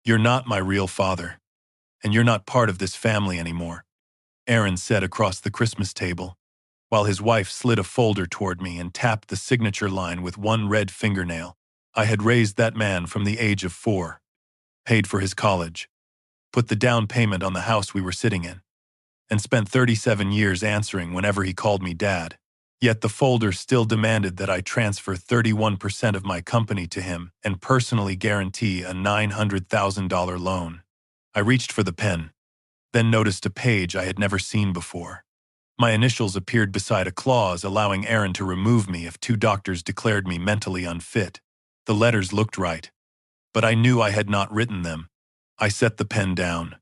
"You're not my real father, and you're not part of this family anymore," Aaron said across the Christmas table, while his wife slid a folder toward me and tapped the signature line with one red fingernail. I had raised that man from the age of 4, paid for his college, put the down payment on the house we were sitting in, and spent 37 years answering whenever he called me Dad. Yet the folder still demanded that I transfer 31% of my company to him and personally guarantee a $900,000 loan. I reached for the pen, then noticed a page I had never seen before. My initials appeared beside a clause allowing Aaron to remove me if 2 doctors declared me mentally unfit. The letters looked right, but I knew I had not written them. I set the pen down,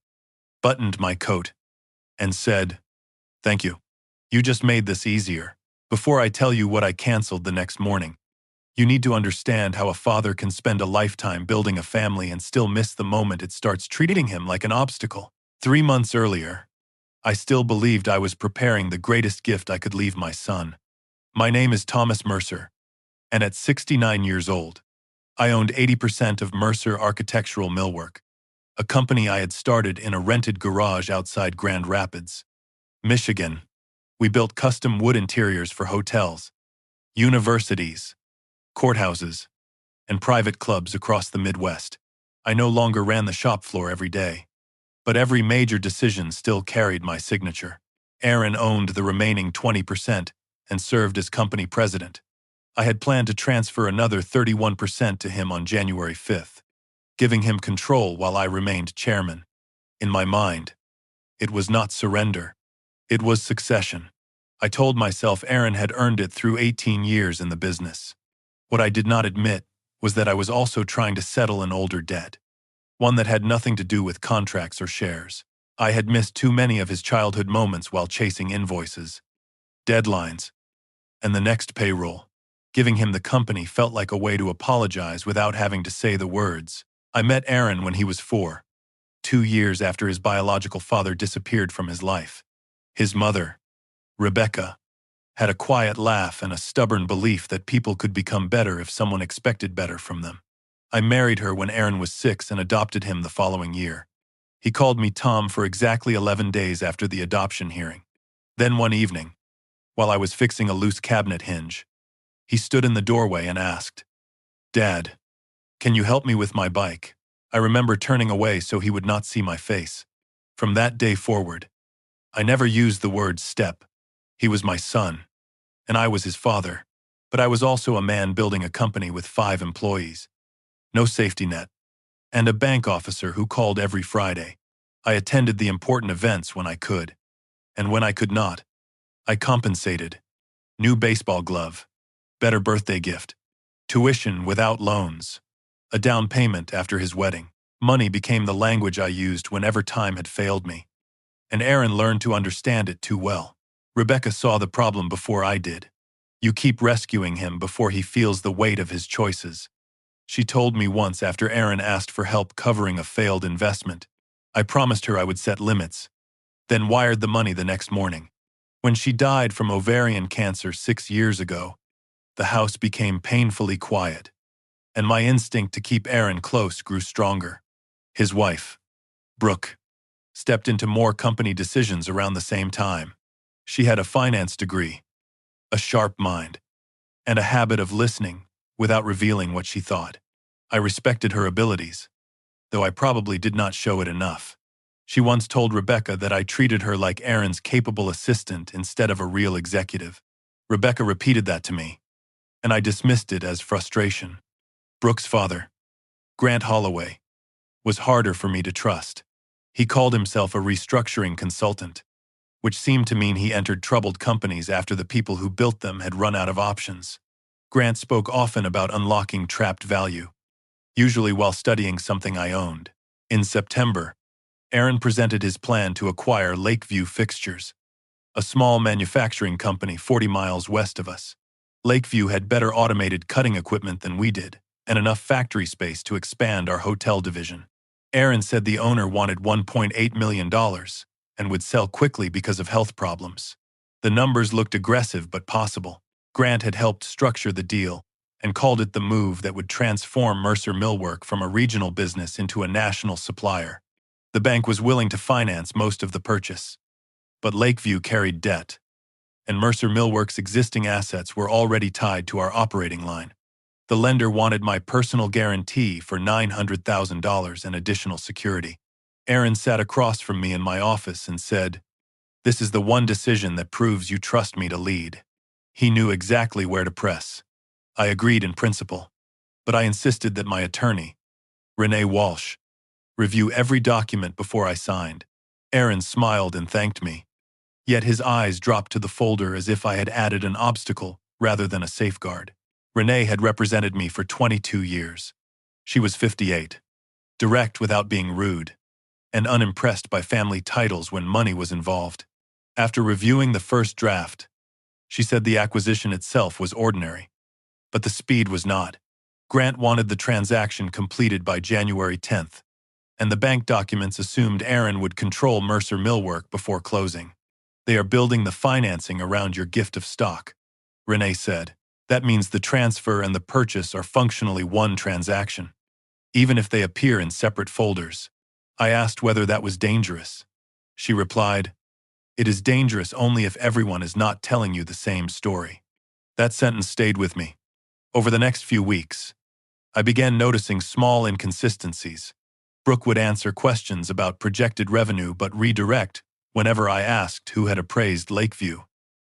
buttoned my coat, and said, "Thank you. You just made this easier. Before I tell you what I canceled the next morning, you need to understand how a father can spend a lifetime building a family and still miss the moment it starts treating him like an obstacle." 3 months earlier, I still believed I was preparing the greatest gift I could leave my son. My name is Thomas Mercer, and at 69 years old, I owned 80% of Mercer Architectural Millwork, a company I had started in a rented garage outside Grand Rapids, Michigan. We built custom wood interiors for hotels, universities, courthouses, and private clubs across the Midwest. I no longer ran the shop floor every day, but every major decision still carried my signature. Aaron owned the remaining 20% and served as company president. I had planned to transfer another 31% to him on January 5th, giving him control while I remained chairman. In my mind, it was not surrender. It was succession. I told myself Aaron had earned it through 18 years in the business. What I did not admit was that I was also trying to settle an older debt, one that had nothing to do with contracts or shares. I had missed too many of his childhood moments while chasing invoices, deadlines, and the next payroll. Giving him the company felt like a way to apologize without having to say the words. I met Aaron when he was 4, 2 years after his biological father disappeared from his life. His mother, Rebecca, had a quiet laugh and a stubborn belief that people could become better if someone expected better from them. I married her when Aaron was 6 and adopted him the following year. He called me Tom for exactly 11 days after the adoption hearing. Then one evening, while I was fixing a loose cabinet hinge, he stood in the doorway and asked, "Dad, can you help me with my bike?" I remember turning away so he would not see my face. From that day forward, I never used the word step. He was my son, and I was his father, but I was also a man building a company with 5 employees, no safety net, and a bank officer who called every Friday. I attended the important events when I could, and when I could not, I compensated. New baseball glove, better birthday gift, tuition without loans, a down payment after his wedding. Money became the language I used whenever time had failed me, and Aaron learned to understand it too well. Rebecca saw the problem before I did. You keep rescuing him before he feels the weight of his choices. She told me once after Aaron asked for help covering a failed investment. I promised her I would set limits, then wired the money the next morning. When she died from ovarian cancer 6 years ago, the house became painfully quiet, and my instinct to keep Aaron close grew stronger. His wife, Brooke, stepped into more company decisions around the same time. She had a finance degree, a sharp mind, and a habit of listening without revealing what she thought. I respected her abilities, though I probably did not show it enough. She once told Rebecca that I treated her like Aaron's capable assistant instead of a real executive. Rebecca repeated that to me, and I dismissed it as frustration. Brooke's father, Grant Holloway, was harder for me to trust. He called himself a restructuring consultant, which seemed to mean he entered troubled companies after the people who built them had run out of options. Grant spoke often about unlocking trapped value, usually while studying something I owned. In September, Aaron presented his plan to acquire Lakeview Fixtures, a small manufacturing company 40 miles west of us. Lakeview had better automated cutting equipment than we did, and enough factory space to expand our hotel division. Aaron said the owner wanted $1.8 million and would sell quickly because of health problems. The numbers looked aggressive but possible. Grant had helped structure the deal, and called it the move that would transform Mercer Millwork from a regional business into a national supplier. The bank was willing to finance most of the purchase, but Lakeview carried debt, and Mercer Millwork's existing assets were already tied to our operating line. The lender wanted my personal guarantee for $900,000 and additional security. Aaron sat across from me in my office and said, "This is the one decision that proves you trust me to lead." He knew exactly where to press. I agreed in principle, but I insisted that my attorney, Renee Walsh, review every document before I signed. Aaron smiled and thanked me, yet his eyes dropped to the folder as if I had added an obstacle rather than a safeguard. Renee had represented me for 22 years. She was 58, direct without being rude, and unimpressed by family titles when money was involved. After reviewing the first draft, she said the acquisition itself was ordinary, but the speed was not. Grant wanted the transaction completed by January 10th, and the bank documents assumed Aaron would control Mercer Millwork before closing. "They are building the financing around your gift of stock," Renee said. "That means the transfer and the purchase are functionally one transaction, even if they appear in separate folders." I asked whether that was dangerous. She replied, "It is dangerous only if everyone is not telling you the same story." That sentence stayed with me. Over the next few weeks, I began noticing small inconsistencies. Brooke would answer questions about projected revenue but redirect whenever I asked who had appraised Lakeview.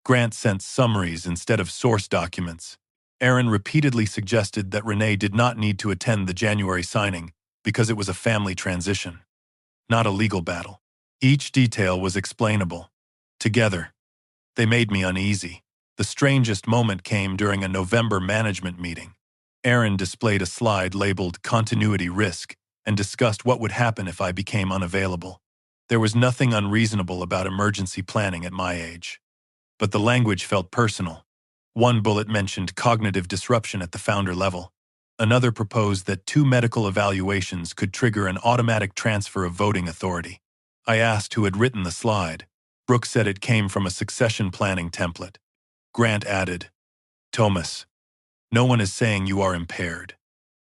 Grant sent summaries instead of source documents. Aaron repeatedly suggested that Renee did not need to attend the January signing because it was a family transition, not a legal battle. Each detail was explainable. Together, they made me uneasy. The strangest moment came during a November management meeting. Aaron displayed a slide labeled Continuity Risk and discussed what would happen if I became unavailable. There was nothing unreasonable about emergency planning at my age, but the language felt personal. One bullet mentioned cognitive disruption at the founder level. Another proposed that 2 medical evaluations could trigger an automatic transfer of voting authority. I asked who had written the slide. Brooke said it came from a succession planning template. Grant added, "Thomas, no one is saying you are impaired.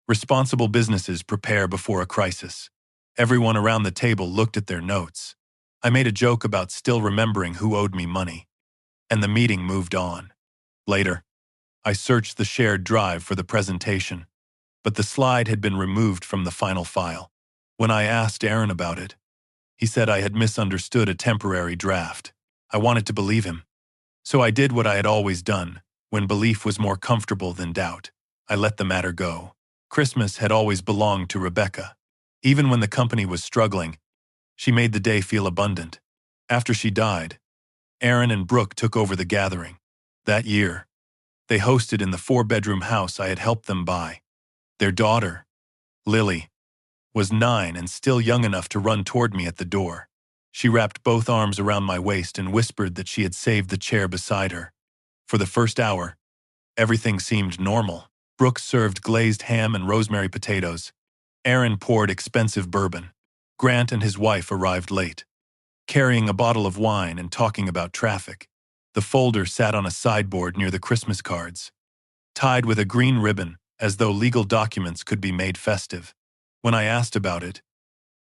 Responsible businesses prepare before a crisis." Everyone around the table looked at their notes. I made a joke about still remembering who owed me money, and the meeting moved on. Later, I searched the shared drive for the presentation, but the slide had been removed from the final file. When I asked Aaron about it, he said I had misunderstood a temporary draft. I wanted to believe him, so I did what I had always done when belief was more comfortable than doubt. I let the matter go. Christmas had always belonged to Rebecca. Even when the company was struggling, she made the day feel abundant. After she died, Aaron and Brooke took over the gathering. That year, they hosted in the 4-bedroom house I had helped them buy. Their daughter, Lily, was 9 and still young enough to run toward me at the door. She wrapped both arms around my waist and whispered that she had saved the chair beside her. For the first hour, everything seemed normal. Brooke served glazed ham and rosemary potatoes. Aaron poured expensive bourbon. Grant and his wife arrived late, carrying a bottle of wine and talking about traffic. The folder sat on a sideboard near the Christmas cards, tied with a green ribbon as though legal documents could be made festive. When I asked about it,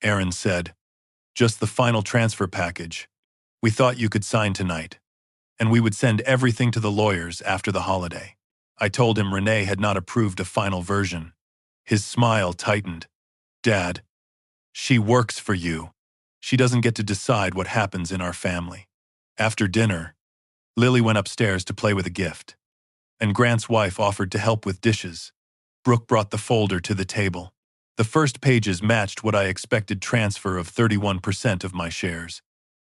Aaron said, "Just the final transfer package. We thought you could sign tonight, and we would send everything to the lawyers after the holiday." I told him Renee had not approved a final version. His smile tightened. "Dad, she works for you. She doesn't get to decide what happens in our family." After dinner, Lily went upstairs to play with a gift, and Grant's wife offered to help with dishes. Brooke brought the folder to the table. The first pages matched what I expected: transfer of 31% of my shares,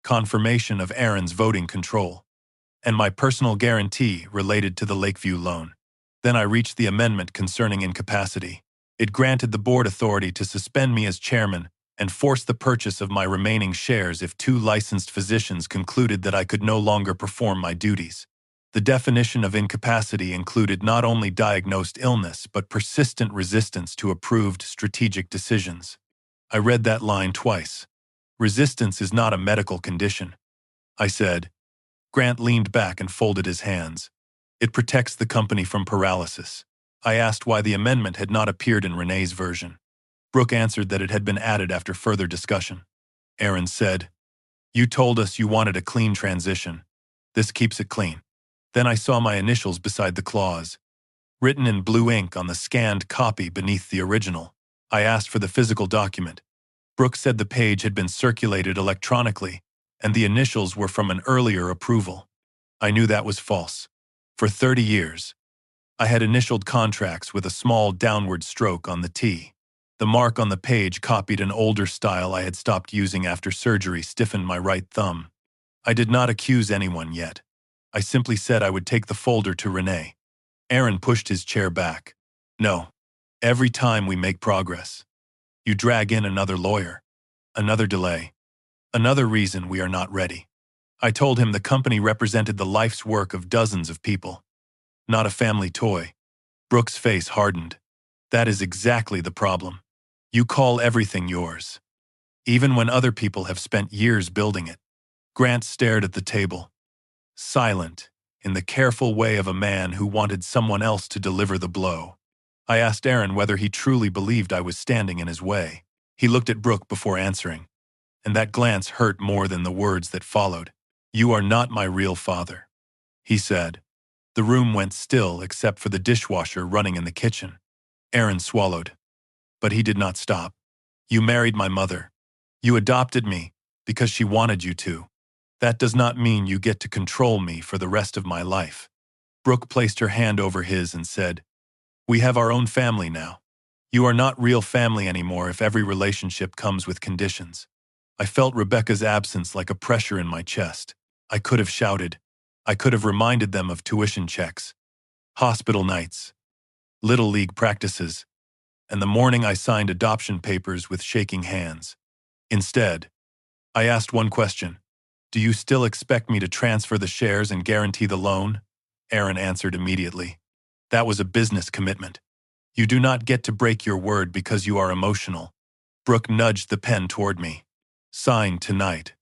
confirmation of Aaron's voting control, and my personal guarantee related to the Lakeview loan. Then I reached the amendment concerning incapacity. It granted the board authority to suspend me as chairman and force the purchase of my remaining shares if 2 licensed physicians concluded that I could no longer perform my duties. The definition of incapacity included not only diagnosed illness but persistent resistance to approved strategic decisions. I read that line twice. "Resistance is not a medical condition," I said. Grant leaned back and folded his hands. "It protects the company from paralysis." I asked why the amendment had not appeared in Renee's version. Brooke answered that it had been added after further discussion. Aaron said, "You told us you wanted a clean transition. This keeps it clean." Then I saw my initials beside the clause, written in blue ink on the scanned copy beneath the original. I asked for the physical document. Brooke said the page had been circulated electronically, and the initials were from an earlier approval. I knew that was false. For 30 years, I had initialed contracts with a small downward stroke on the T. The mark on the page copied an older style I had stopped using after surgery stiffened my right thumb. I did not accuse anyone yet. I simply said I would take the folder to Renee. Aaron pushed his chair back. "No. Every time we make progress, you drag in another lawyer, another delay, another reason we are not ready." I told him the company represented the life's work of dozens of people, not a family toy. Brooke's face hardened. "That is exactly the problem. You call everything yours, even when other people have spent years building it." Grant stared at the table, silent, in the careful way of a man who wanted someone else to deliver the blow. I asked Aaron whether he truly believed I was standing in his way. He looked at Brooke before answering, and that glance hurt more than the words that followed. "You are not my real father," he said. The room went still except for the dishwasher running in the kitchen. Aaron swallowed, but he did not stop. "You married my mother. You adopted me because she wanted you to. That does not mean you get to control me for the rest of my life." Brooke placed her hand over his and said, "We have our own family now. You are not real family anymore if every relationship comes with conditions." I felt Rebecca's absence like a pressure in my chest. I could have shouted. I could have reminded them of tuition checks, hospital nights, Little League practices, and the morning I signed adoption papers with shaking hands. Instead, I asked one question. "Do you still expect me to transfer the shares and guarantee the loan?" Aaron answered immediately. "That was a business commitment. You do not get to break your word because you are emotional." Brooke nudged the pen toward me. "Sign tonight,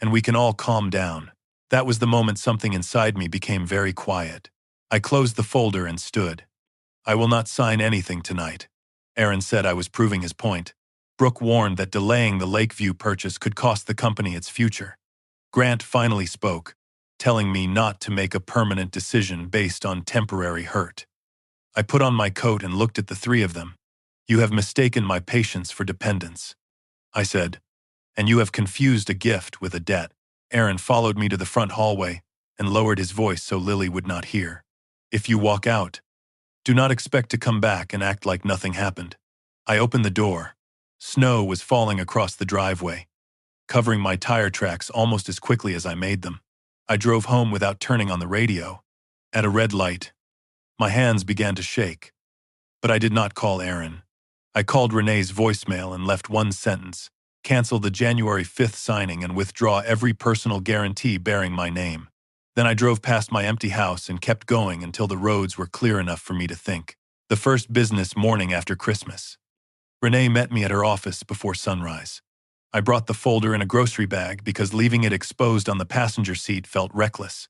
and we can all calm down." That was the moment something inside me became very quiet. I closed the folder and stood. "I will not sign anything tonight." Aaron said I was proving his point. Brooke warned that delaying the Lakeview purchase could cost the company its future. Grant finally spoke, telling me not to make a permanent decision based on temporary hurt. I put on my coat and looked at the three of them. "You have mistaken my patience for dependence," I said, "and you have confused a gift with a debt." Aaron followed me to the front hallway and lowered his voice so Lily would not hear. "If you walk out, do not expect to come back and act like nothing happened." I opened the door. Snow was falling across the driveway, covering my tire tracks almost as quickly as I made them. I drove home without turning on the radio. At a red light, my hands began to shake. But I did not call Aaron. I called Renee's voicemail and left one sentence: "Cancel the January 5th signing and withdraw every personal guarantee bearing my name." Then I drove past my empty house and kept going until the roads were clear enough for me to think. The first business morning after Christmas, Renee met me at her office before sunrise. I brought the folder in a grocery bag because leaving it exposed on the passenger seat felt reckless.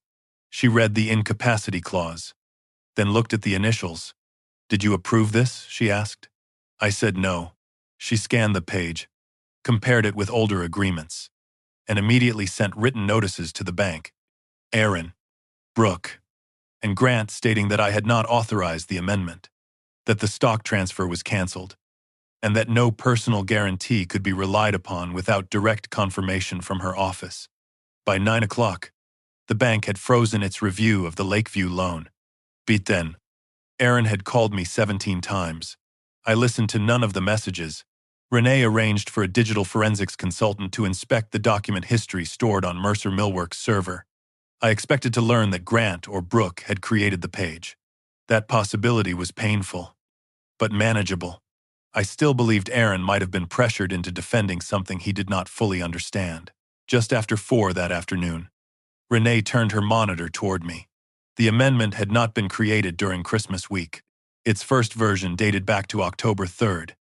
She read the incapacity clause, then looked at the initials. "Did you approve this?" she asked. I said no. She scanned the page, compared it with older agreements, and immediately sent written notices to the bank. Aaron, Brooke, and Grant stating that I had not authorized the amendment, that the stock transfer was canceled, and that no personal guarantee could be relied upon without direct confirmation from her office. By 9 o'clock, the bank had frozen its review of the Lakeview loan. Beat then, Aaron had called me 17 times. I listened to none of the messages. Renee arranged for a digital forensics consultant to inspect the document history stored on Mercer Millworks' server. I expected to learn that Grant or Brooke had created the page. That possibility was painful, but manageable. I still believed Aaron might have been pressured into defending something he did not fully understand. Just after 4 that afternoon, Renee turned her monitor toward me. The amendment had not been created during Christmas week. Its first version dated back to October 3rd,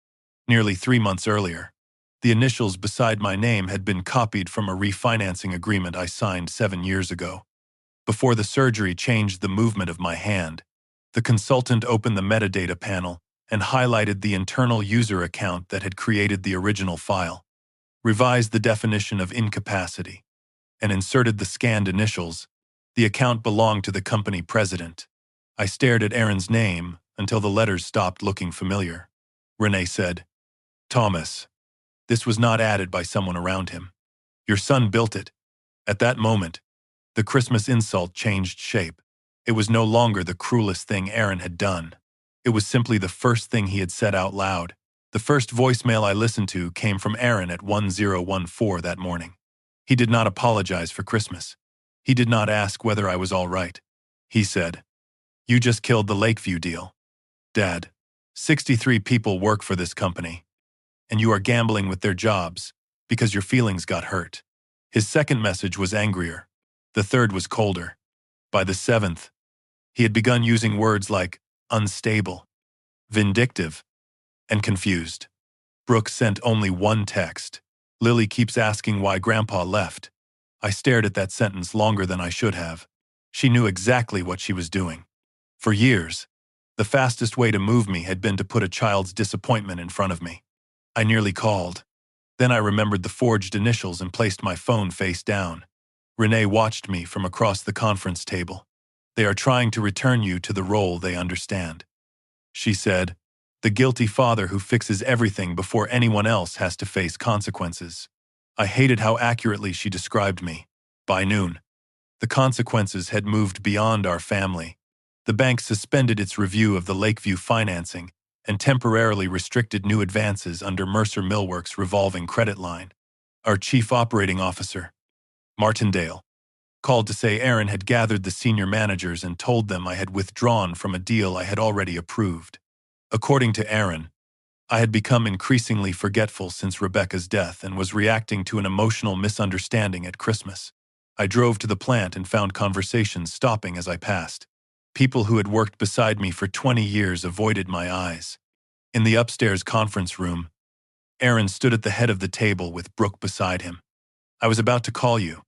nearly 3 months earlier. The initials beside my name had been copied from a refinancing agreement I signed 7 years ago. Before the surgery changed the movement of my hand, The consultant opened the metadata panel and highlighted the internal user account that had created the original file, revised the definition of incapacity, and inserted the scanned initials. The account belonged to the company president. I stared at Aaron's name until the letters stopped looking familiar. Renee said, "Thomas, this was not added by someone around him. Your son built it." At that moment, the Christmas insult changed shape. It was no longer the cruelest thing Aaron had done. It was simply the first thing he had said out loud. The first voicemail I listened to came from Aaron at 1014 that morning. He did not apologize for Christmas. He did not ask whether I was all right. He said, "You just killed the Lakeview deal. Dad, 63 people work for this company, and you are gambling with their jobs because your feelings got hurt." His second message was angrier. The third was colder. By the seventh, he had begun using words like unstable, vindictive, and confused. Brooke sent only one text. "Lily keeps asking why Grandpa left." I stared at that sentence longer than I should have. She knew exactly what she was doing. For years, the fastest way to move me had been to put a child's disappointment in front of me. I nearly called. Then I remembered the forged initials and placed my phone face down. Renee watched me from across the conference table. "They are trying to return you to the role they understand," she said. "The guilty father who fixes everything before anyone else has to face consequences." I hated how accurately she described me. By noon, the consequences had moved beyond our family. The bank suspended its review of the Lakeview financing and temporarily restricted new advances under Mercer Millworks' revolving credit line. Our chief operating officer, Martindale, called to say Aaron had gathered the senior managers and told them I had withdrawn from a deal I had already approved. According to Aaron, I had become increasingly forgetful since Rebecca's death and was reacting to an emotional misunderstanding at Christmas. I drove to the plant and found conversations stopping as I passed. People who had worked beside me for 20 years avoided my eyes. In the upstairs conference room, Aaron stood at the head of the table with Brooke beside him. "I was about to call you,"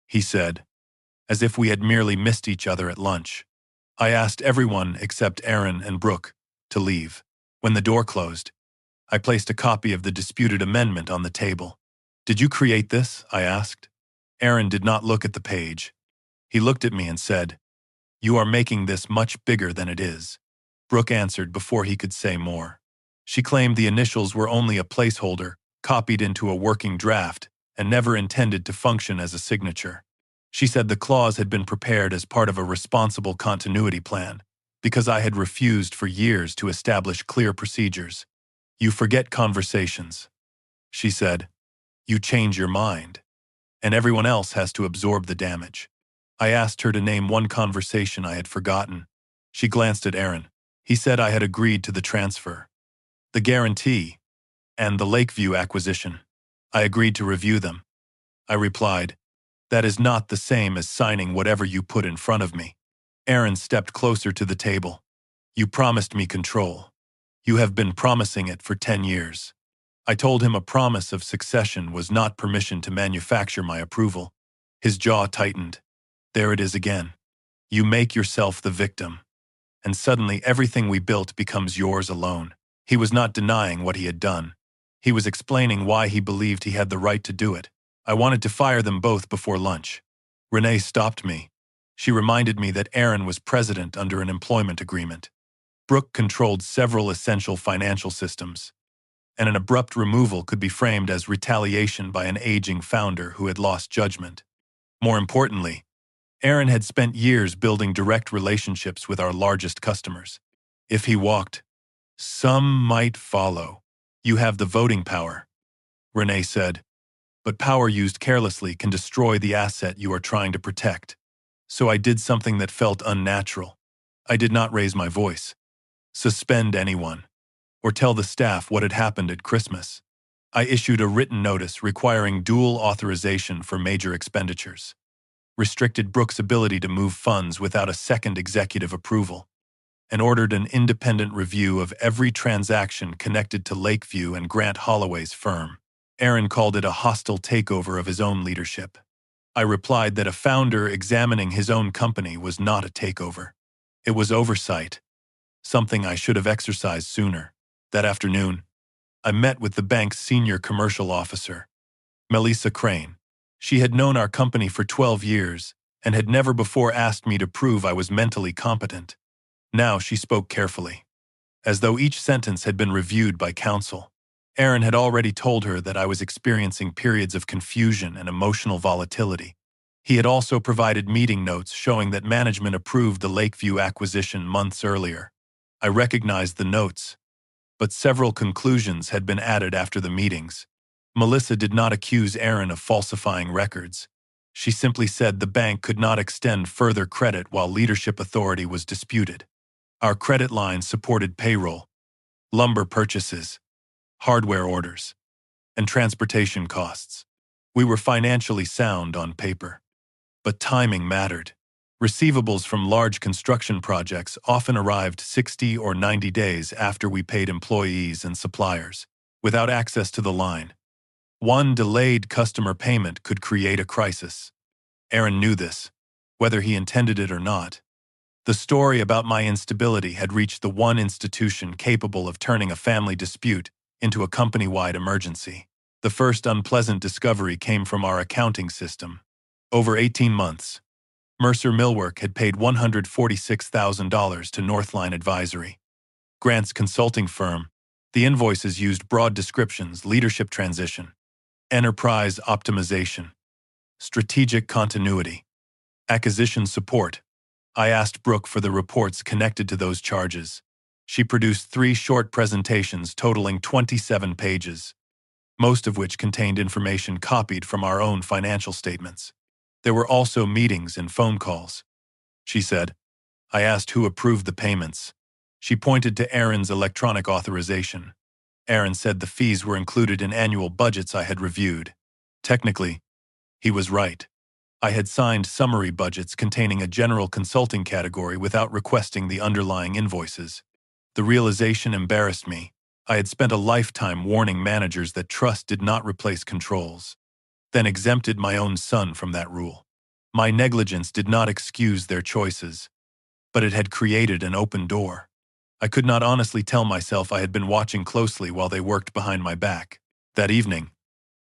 he said, as if we had merely missed each other at lunch. I asked everyone except Aaron and Brooke to leave. When the door closed, I placed a copy of the disputed amendment on the table. "Did you create this?" I asked. Aaron did not look at the page. He looked at me and said, "You are making this much bigger than it is." Brooke answered before he could say more. She claimed the initials were only a placeholder, copied into a working draft, and never intended to function as a signature. She said the clause had been prepared as part of a responsible continuity plan, because I had refused for years to establish clear procedures. "You forget conversations," she said. "You change your mind, and everyone else has to absorb the damage." I asked her to name one conversation I had forgotten. She glanced at Aaron. He said I had agreed to the transfer, the guarantee, and the Lakeview acquisition. I agreed to review them. I replied, "That is not the same as signing whatever you put in front of me." Aaron stepped closer to the table. "You promised me control. You have been promising it for 10 years. I told him a promise of succession was not permission to manufacture my approval. His jaw tightened. "There it is again. You make yourself the victim, and suddenly everything we built becomes yours alone." He was not denying what he had done. He was explaining why he believed he had the right to do it. I wanted to fire them both before lunch. Renee stopped me. She reminded me that Aaron was president under an employment agreement. Brooke controlled several essential financial systems, and an abrupt removal could be framed as retaliation by an aging founder who had lost judgment. More importantly, Aaron had spent years building direct relationships with our largest customers. If he walked, some might follow. "You have the voting power," Renee said, "but power used carelessly can destroy the asset you are trying to protect." So I did something that felt unnatural. I did not raise my voice, suspend anyone, or tell the staff what had happened at Christmas. I issued a written notice requiring dual authorization for major expenditures, restricted Brooke's ability to move funds without a second executive approval, and ordered an independent review of every transaction connected to Lakeview and Grant Holloway's firm. Aaron called it a hostile takeover of his own leadership. I replied that a founder examining his own company was not a takeover. It was oversight. something I should have exercised sooner. That afternoon, I met with the bank's senior commercial officer, Melissa Crane. She had known our company for 12 years and had never before asked me to prove I was mentally competent. Now she spoke carefully, as though each sentence had been reviewed by counsel. Aaron had already told her that I was experiencing periods of confusion and emotional volatility. He had also provided meeting notes showing that management approved the Lakeview acquisition months earlier. I recognized the notes, but several conclusions had been added after the meetings. Melissa did not accuse Aaron of falsifying records. She simply said the bank could not extend further credit while leadership authority was disputed. Our credit lines supported payroll, lumber purchases, hardware orders, and transportation costs. We were financially sound on paper. But timing mattered. Receivables from large construction projects often arrived 60 or 90 days after we paid employees and suppliers. Without access to the line, one delayed customer payment could create a crisis. Aaron knew this, whether he intended it or not. The story about my instability had reached the one institution capable of turning a family dispute into a company-wide emergency. The first unpleasant discovery came from our accounting system. Over 18 months, Mercer Millwork had paid $146,000 to Northline Advisory, Grant's consulting firm. The invoices used broad descriptions: leadership transition, enterprise optimization, strategic continuity, acquisition support. I asked Brooke for the reports connected to those charges. She produced 3 short presentations totaling 27 pages, most of which contained information copied from our own financial statements. There were also meetings and phone calls. She said, I asked who approved the payments. She pointed to Aaron's electronic authorization. Aaron said the fees were included in annual budgets I had reviewed. Technically, he was right. I had signed summary budgets containing a general consulting category without requesting the underlying invoices. The realization embarrassed me. I had spent a lifetime warning managers that trust did not replace controls, then exempted my own son from that rule. My negligence did not excuse their choices, but it had created an open door. I could not honestly tell myself I had been watching closely while they worked behind my back. That evening,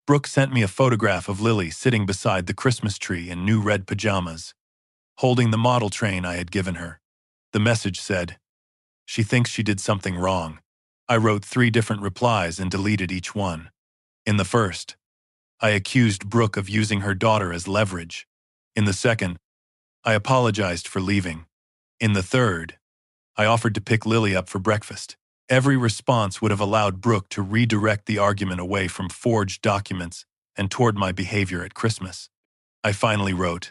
Brooke sent me a photograph of Lily sitting beside the Christmas tree in new red pajamas, holding the model train I had given her. The message said, "She thinks she did something wrong." I wrote 3 different replies and deleted each one. In the first, I accused Brooke of using her daughter as leverage. In the second, I apologized for leaving. In the third, I offered to pick Lily up for breakfast. Every response would have allowed Brooke to redirect the argument away from forged documents and toward my behavior at Christmas. I finally wrote,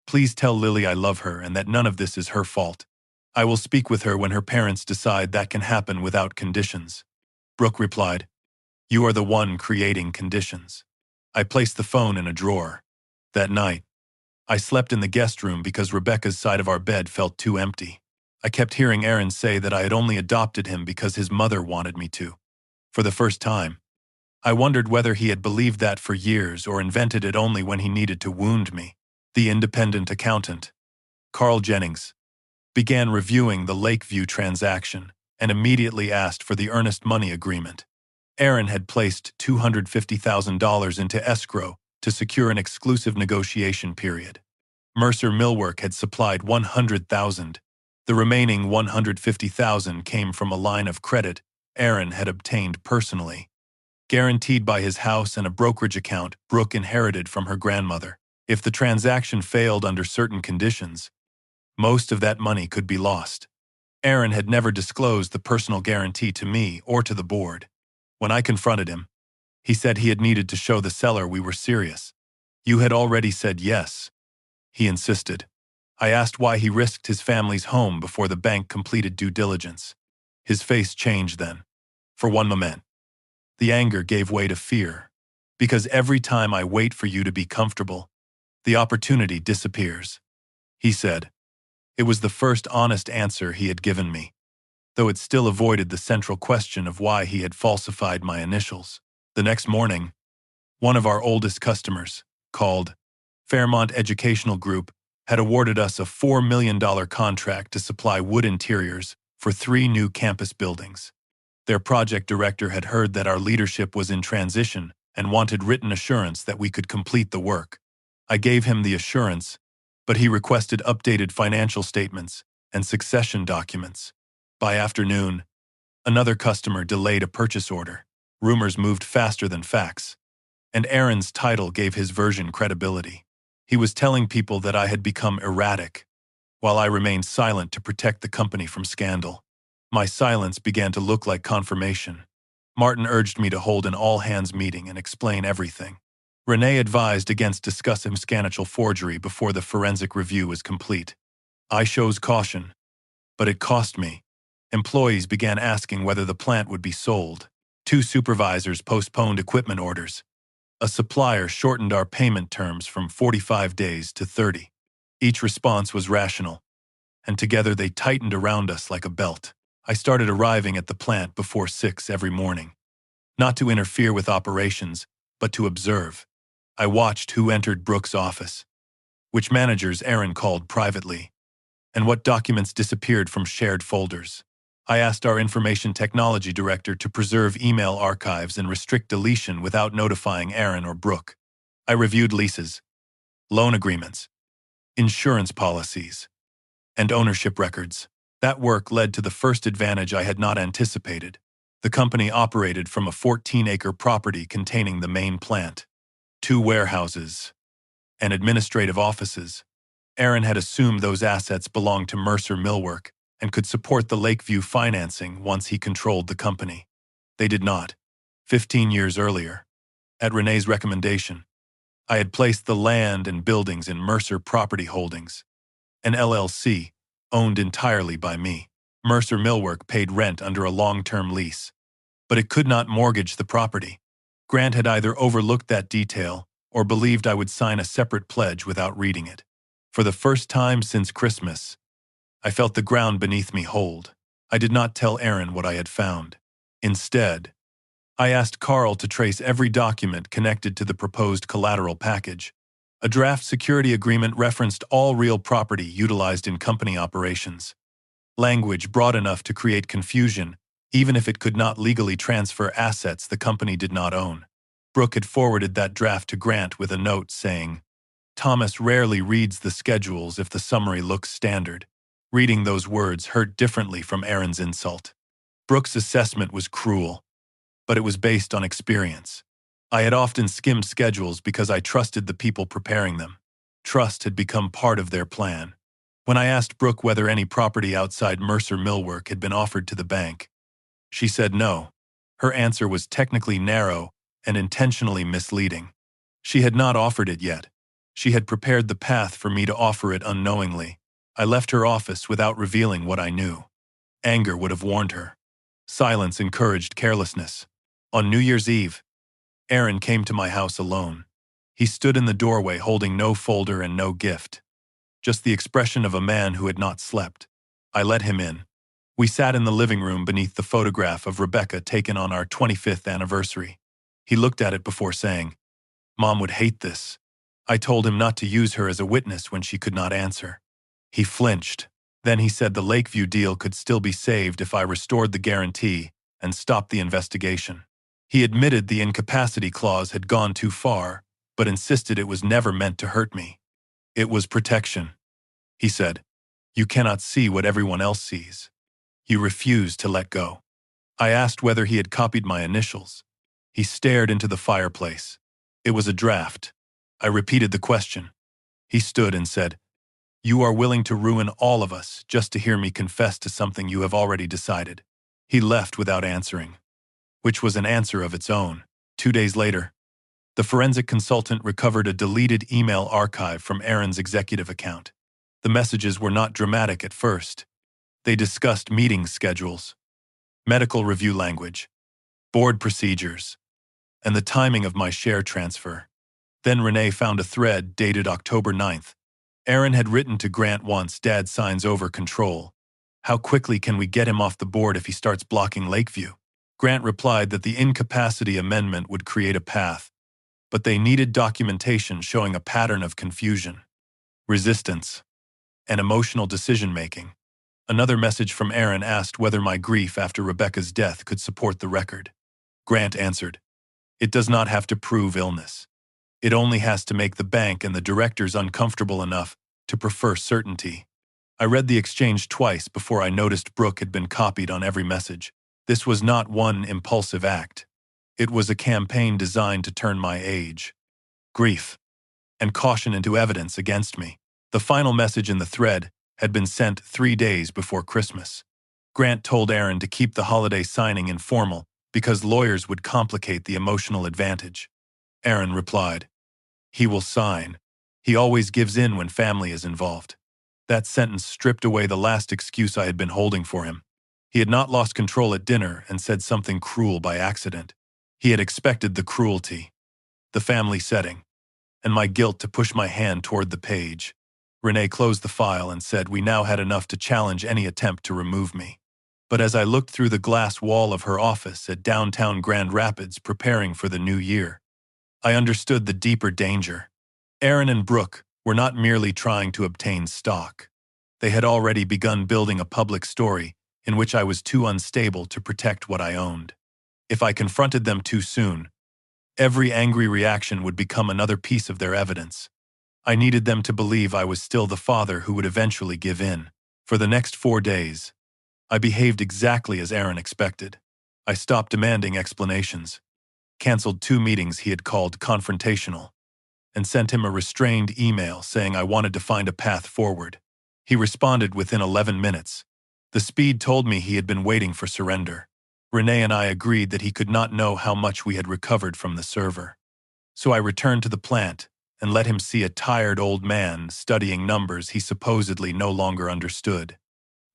"Please tell Lily I love her and that none of this is her fault. I will speak with her when her parents decide that can happen without conditions." Brooke replied, "You are the one creating conditions." I placed the phone in a drawer. That night, I slept in the guest room because Rebecca's side of our bed felt too empty. I kept hearing Aaron say that I had only adopted him because his mother wanted me to. For the first time, I wondered whether he had believed that for years or invented it only when he needed to wound me. The independent accountant, Carl Jennings, began reviewing the Lakeview transaction and immediately asked for the earnest money agreement. Aaron had placed $250,000 into escrow to secure an exclusive negotiation period. Mercer Millwork had supplied $100,000. The remaining $150,000 came from a line of credit Aaron had obtained personally, guaranteed by his house and a brokerage account Brooke inherited from her grandmother. If the transaction failed under certain conditions, most of that money could be lost. Aaron had never disclosed the personal guarantee to me or to the board. When I confronted him, he said he had needed to show the seller we were serious. "You had already said yes," he insisted. I asked why he risked his family's home before the bank completed due diligence. His face changed then. For one moment, the anger gave way to fear. "Because every time I wait for you to be comfortable, the opportunity disappears," he said. It was the first honest answer he had given me, though it still avoided the central question of why he had falsified my initials. The next morning, one of our oldest customers, called Fairmont Educational Group, had awarded us a $4 million contract to supply wood interiors for 3 new campus buildings. Their project director had heard that our leadership was in transition and wanted written assurance that we could complete the work. I gave him the assurance, but he requested updated financial statements and succession documents. By afternoon, another customer delayed a purchase order. Rumors moved faster than facts, and Aaron's title gave his version credibility. He was telling people that I had become erratic, while I remained silent to protect the company from scandal. My silence began to look like confirmation. Martin urged me to hold an all-hands meeting and explain everything. Renee advised against discussing mechanical forgery before the forensic review was complete. I chose caution, but it cost me. Employees began asking whether the plant would be sold. 2 supervisors postponed equipment orders. A supplier shortened our payment terms from 45 days to 30. Each response was rational, and together they tightened around us like a belt. I started arriving at the plant before 6 every morning, not to interfere with operations, but to observe. I watched who entered Brooke's office, which managers Aaron called privately, and what documents disappeared from shared folders. I asked our information technology director to preserve email archives and restrict deletion without notifying Aaron or Brooke. I reviewed leases, loan agreements, insurance policies, and ownership records. That work led to the first advantage I had not anticipated. The company operated from a 14-acre property containing the main plant, 2 warehouses, and administrative offices. Aaron had assumed those assets belonged to Mercer Millwork and could support the Lakeview financing once he controlled the company. They did not. 15 years earlier, at Renee's recommendation, I had placed the land and buildings in Mercer Property Holdings, an LLC owned entirely by me. Mercer Millwork paid rent under a long-term lease, but it could not mortgage the property. Grant had either overlooked that detail or believed I would sign a separate pledge without reading it. For the first time since Christmas, I felt the ground beneath me hold. I did not tell Aaron what I had found. Instead, I asked Carl to trace every document connected to the proposed collateral package. A draft security agreement referenced all real property utilized in company operations. Language broad enough to create confusion, even if it could not legally transfer assets the company did not own. Brooke had forwarded that draft to Grant with a note saying, "Thomas rarely reads the schedules if the summary looks standard." Reading those words hurt differently from Aaron's insult. Brooke's assessment was cruel, but it was based on experience. I had often skimmed schedules because I trusted the people preparing them. Trust had become part of their plan. When I asked Brooke whether any property outside Mercer Millwork had been offered to the bank, she said no. Her answer was technically narrow and intentionally misleading. She had not offered it yet. She had prepared the path for me to offer it unknowingly. I left her office without revealing what I knew. Anger would have warned her. Silence encouraged carelessness. On New Year's Eve, Aaron came to my house alone. He stood in the doorway holding no folder and no gift, just the expression of a man who had not slept. I let him in. We sat in the living room beneath the photograph of Rebecca taken on our 25th anniversary. He looked at it before saying, "Mom would hate this." I told him not to use her as a witness when she could not answer. He flinched. Then he said the Lakeview deal could still be saved if I restored the guarantee and stopped the investigation. He admitted the incapacity clause had gone too far, but insisted it was never meant to hurt me. It was protection. He said, "You cannot see what everyone else sees." You refuse to let go. I asked whether he had copied my initials. He stared into the fireplace. It was a draft. I repeated the question. He stood and said, "You are willing to ruin all of us just to hear me confess to something you have already decided." He left without answering, which was an answer of its own. 2 days later, the forensic consultant recovered a deleted email archive from Aaron's executive account. The messages were not dramatic at first. They discussed meeting schedules, medical review language, board procedures, and the timing of my share transfer. Then Renee found a thread dated October 9th. Aaron had written to Grant once, "Dad signs over control. How quickly can we get him off the board if he starts blocking Lakeview?" Grant replied that the incapacity amendment would create a path, but they needed documentation showing a pattern of confusion, resistance, and emotional decision-making. Another message from Aaron asked whether my grief after Rebecca's death could support the record. Grant answered, "It does not have to prove illness. It only has to make the bank and the directors uncomfortable enough to prefer certainty." I read the exchange twice before I noticed Brooke had been copied on every message. This was not one impulsive act. It was a campaign designed to turn my age, grief, and caution into evidence against me. The final message in the thread had been sent 3 days before Christmas. Grant told Aaron to keep the holiday signing informal because lawyers would complicate the emotional advantage. Aaron replied, "He will sign. He always gives in when family is involved." That sentence stripped away the last excuse I had been holding for him. He had not lost control at dinner and said something cruel by accident. He had expected the cruelty, the family setting, and my guilt to push my hand toward the page. Renee closed the file and said we now had enough to challenge any attempt to remove me. But as I looked through the glass wall of her office at downtown Grand Rapids preparing for the new year, I understood the deeper danger. Aaron and Brooke were not merely trying to obtain stock. They had already begun building a public story in which I was too unstable to protect what I owned. If I confronted them too soon, every angry reaction would become another piece of their evidence. I needed them to believe I was still the father who would eventually give in. For the next 4 days, I behaved exactly as Aaron expected. I stopped demanding explanations, canceled 2 meetings he had called confrontational, and sent him a restrained email saying I wanted to find a path forward. He responded within 11 minutes. The speed told me he had been waiting for surrender. Renee and I agreed that he could not know how much we had recovered from the server. So I returned to the plant and let him see a tired old man studying numbers he supposedly no longer understood.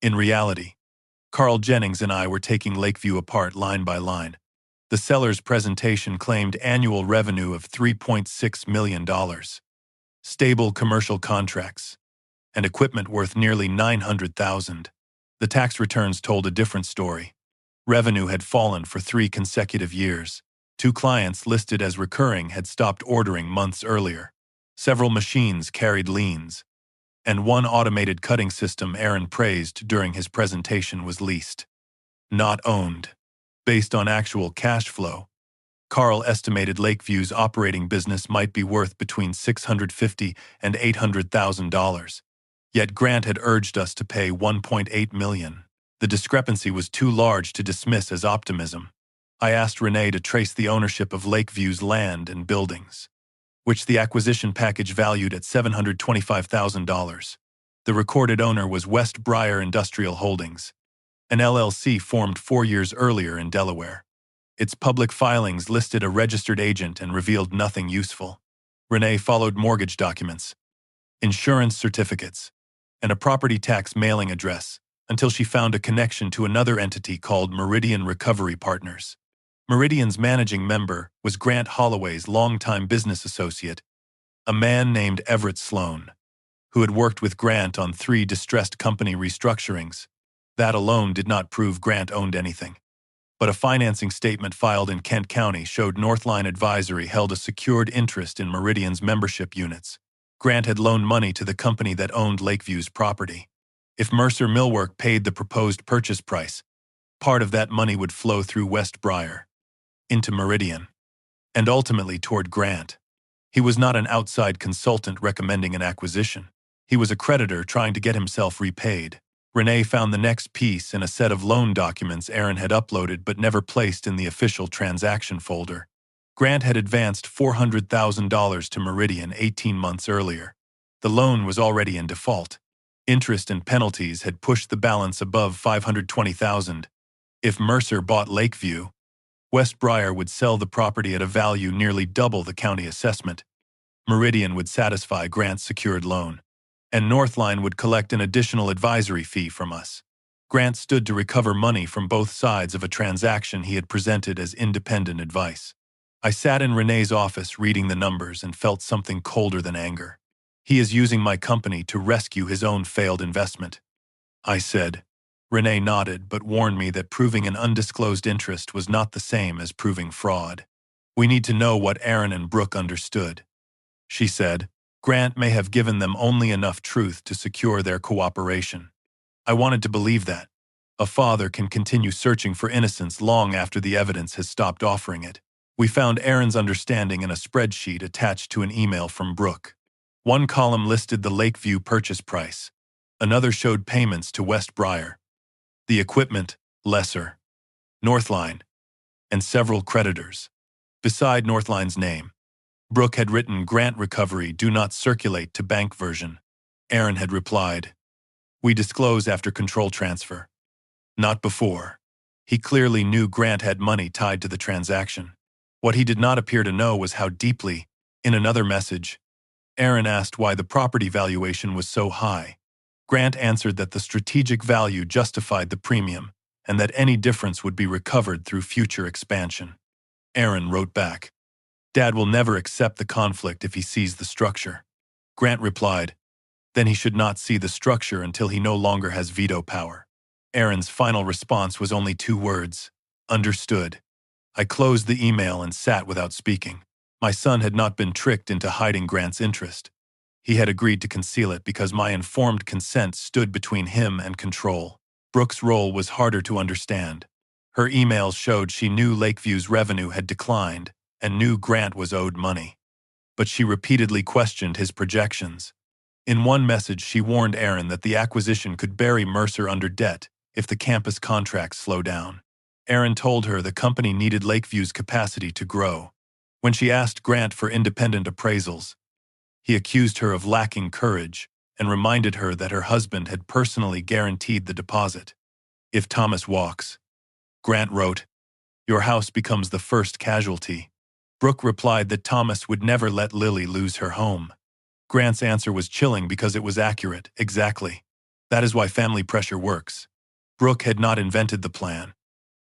In reality, Carl Jennings and I were taking Lakeview apart line by line. The seller's presentation claimed annual revenue of $3.6 million, stable commercial contracts, and equipment worth nearly $900,000. The tax returns told a different story. Revenue had fallen for 3 consecutive years. 2 clients listed as recurring had stopped ordering months earlier. Several machines carried liens, and one automated cutting system Aaron praised during his presentation was leased, not owned. Based on actual cash flow, Carl estimated Lakeview's operating business might be worth between $650,000 and $800,000. Yet Grant had urged us to pay $1.8 million. The discrepancy was too large to dismiss as optimism. I asked Renee to trace the ownership of Lakeview's land and buildings, which the acquisition package valued at $725,000. The recorded owner was West Briar Industrial Holdings, an LLC formed 4 years earlier in Delaware. Its public filings listed a registered agent and revealed nothing useful. Renee followed mortgage documents, insurance certificates, and a property tax mailing address until she found a connection to another entity called Meridian Recovery Partners. Meridian's managing member was Grant Holloway's longtime business associate, a man named Everett Sloan, who had worked with Grant on 3 distressed company restructurings. That alone did not prove Grant owned anything. But a financing statement filed in Kent County showed Northline Advisory held a secured interest in Meridian's membership units. Grant had loaned money to the company that owned Lakeview's property. If Mercer Millwork paid the proposed purchase price, part of that money would flow through West Briar into Meridian, and ultimately toward Grant. He was not an outside consultant recommending an acquisition. He was a creditor trying to get himself repaid. Renee found the next piece in a set of loan documents Aaron had uploaded but never placed in the official transaction folder. Grant had advanced $400,000 to Meridian 18 months earlier. The loan was already in default. Interest and penalties had pushed the balance above $520,000. If Mercer bought Lakeview, West Briar would sell the property at a value nearly double the county assessment. Meridian would satisfy Grant's secured loan, and Northline would collect an additional advisory fee from us. Grant stood to recover money from both sides of a transaction he had presented as independent advice. I sat in Renee's office reading the numbers and felt something colder than anger. He is using my company to rescue his own failed investment, I said. Renee nodded but warned me that proving an undisclosed interest was not the same as proving fraud. We need to know what Aaron and Brooke understood, she said. Grant may have given them only enough truth to secure their cooperation. I wanted to believe that. A father can continue searching for innocence long after the evidence has stopped offering it. We found Aaron's understanding in a spreadsheet attached to an email from Brooke. One column listed the Lakeview purchase price. Another showed payments to West Briar, the equipment, lesser, Northline, and several creditors. Beside Northline's name, Brooke had written grant recovery do not circulate to bank version. Aaron had replied, "We disclose after control transfer, not before." He clearly knew Grant had money tied to the transaction. What he did not appear to know was how deeply. In another message, Aaron asked why the property valuation was so high. Grant answered that the strategic value justified the premium and that any difference would be recovered through future expansion. Aaron wrote back, "Dad will never accept the conflict if he sees the structure." Grant replied, "Then he should not see the structure until he no longer has veto power." Aaron's final response was only 2 words, "Understood." I closed the email and sat without speaking. My son had not been tricked into hiding Grant's interest. He had agreed to conceal it because my informed consent stood between him and control. Brooke's role was harder to understand. Her emails showed she knew Lakeview's revenue had declined and knew Grant was owed money. But she repeatedly questioned his projections. In one message, she warned Aaron that the acquisition could bury Mercer under debt if the campus contracts slow down. Aaron told her the company needed Lakeview's capacity to grow. When she asked Grant for independent appraisals, he accused her of lacking courage and reminded her that her husband had personally guaranteed the deposit. "If Thomas walks," Grant wrote, "your house becomes the first casualty." Brooke replied that Thomas would never let Lily lose her home. Grant's answer was chilling because it was accurate. Exactly. That is why family pressure works. Brooke had not invented the plan,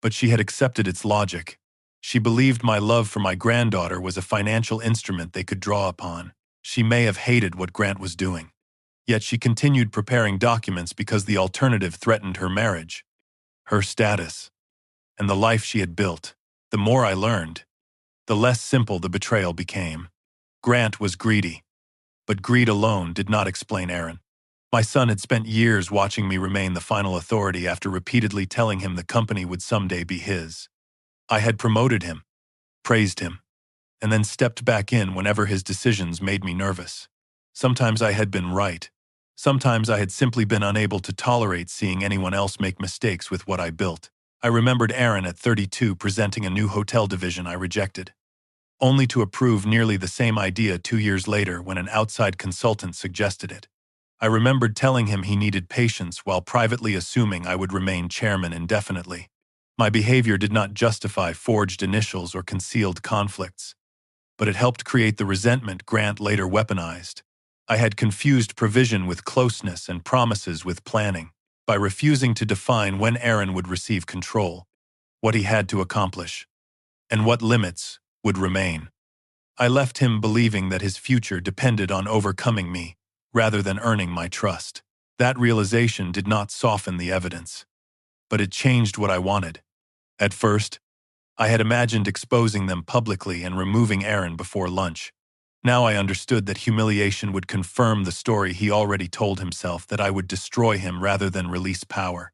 but she had accepted its logic. She believed my love for my granddaughter was a financial instrument they could draw upon. She may have hated what Grant was doing. Yet she continued preparing documents because the alternative threatened her marriage, her status, and the life she had built. The more I learned, the less simple the betrayal became. Grant was greedy, but greed alone did not explain Aaron. My son had spent years watching me remain the final authority after repeatedly telling him the company would someday be his. I had promoted him, praised him, and then stepped back in whenever his decisions made me nervous. Sometimes I had been right. Sometimes I had simply been unable to tolerate seeing anyone else make mistakes with what I built. I remembered Aaron at 32 presenting a new hotel division I rejected, only to approve nearly the same idea 2 years later when an outside consultant suggested it. I remembered telling him he needed patience while privately assuming I would remain chairman indefinitely. My behavior did not justify forged initials or concealed conflicts, but it helped create the resentment Grant later weaponized. I had confused provision with closeness and promises with planning. By refusing to define when Aaron would receive control, what he had to accomplish, and what limits would remain, I left him believing that his future depended on overcoming me rather than earning my trust. That realization did not soften the evidence, but it changed what I wanted. At first, I had imagined exposing them publicly and removing Aaron before lunch. Now I understood that humiliation would confirm the story he already told himself, that I would destroy him rather than release power.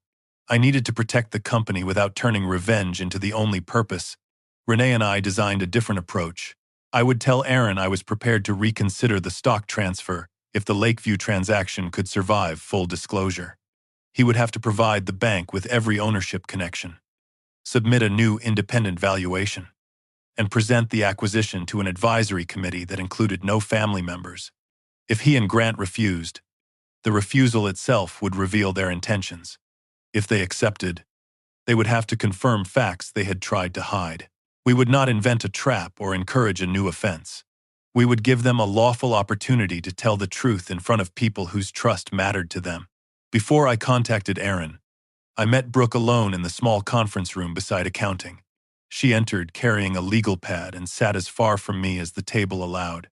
I needed to protect the company without turning revenge into the only purpose. Renee and I designed a different approach. I would tell Aaron I was prepared to reconsider the stock transfer if the Lakeview transaction could survive full disclosure. He would have to provide the bank with every ownership connection, submit a new independent valuation, and present the acquisition to an advisory committee that included no family members. If he and Grant refused, the refusal itself would reveal their intentions. If they accepted, they would have to confirm facts they had tried to hide. We would not invent a trap or encourage a new offense. We would give them a lawful opportunity to tell the truth in front of people whose trust mattered to them. Before I contacted Aaron, I met Brooke alone in the small conference room beside accounting. She entered carrying a legal pad and sat as far from me as the table allowed.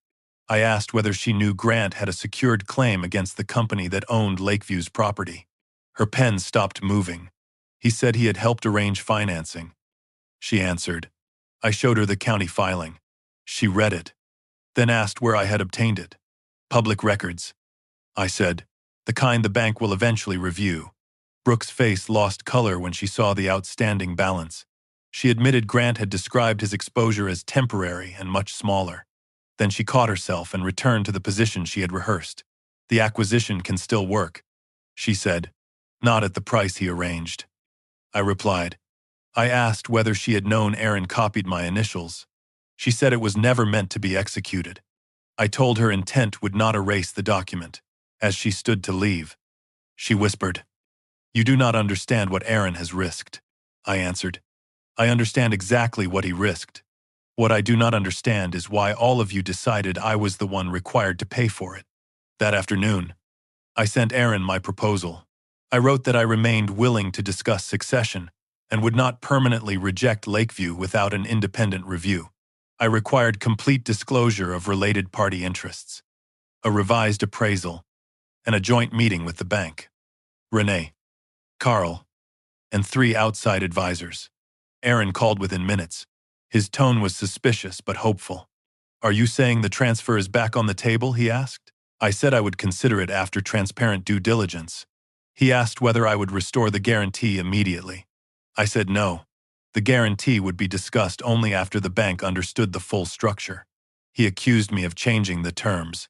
I asked whether she knew Grant had a secured claim against the company that owned Lakeview's property. Her pen stopped moving. He said he had helped arrange financing. She answered. I showed her the county filing. She read it, then asked where I had obtained it. Public records, I said, the kind the bank will eventually review. Brooke's face lost color when she saw the outstanding balance. She admitted Grant had described his exposure as temporary and much smaller. Then she caught herself and returned to the position she had rehearsed. The acquisition can still work, she said. Not at the price he arranged. I replied. I asked whether she had known Aaron copied my initials. She said it was never meant to be executed. I told her intent would not erase the document. As she stood to leave, she whispered, "You do not understand what Aaron has risked." I answered, "I understand exactly what he risked. What I do not understand is why all of you decided I was the one required to pay for it." That afternoon, I sent Aaron my proposal. I wrote that I remained willing to discuss succession and would not permanently reject Lakeview without an independent review. I required complete disclosure of related party interests, a revised appraisal, and a joint meeting with the bank. Renee, Carl, and 3 outside advisors. Aaron called within minutes. His tone was suspicious but hopeful. "Are you saying the transfer is back on the table?" he asked. I said I would consider it after transparent due diligence. He asked whether I would restore the guarantee immediately. I said no. The guarantee would be discussed only after the bank understood the full structure. He accused me of changing the terms.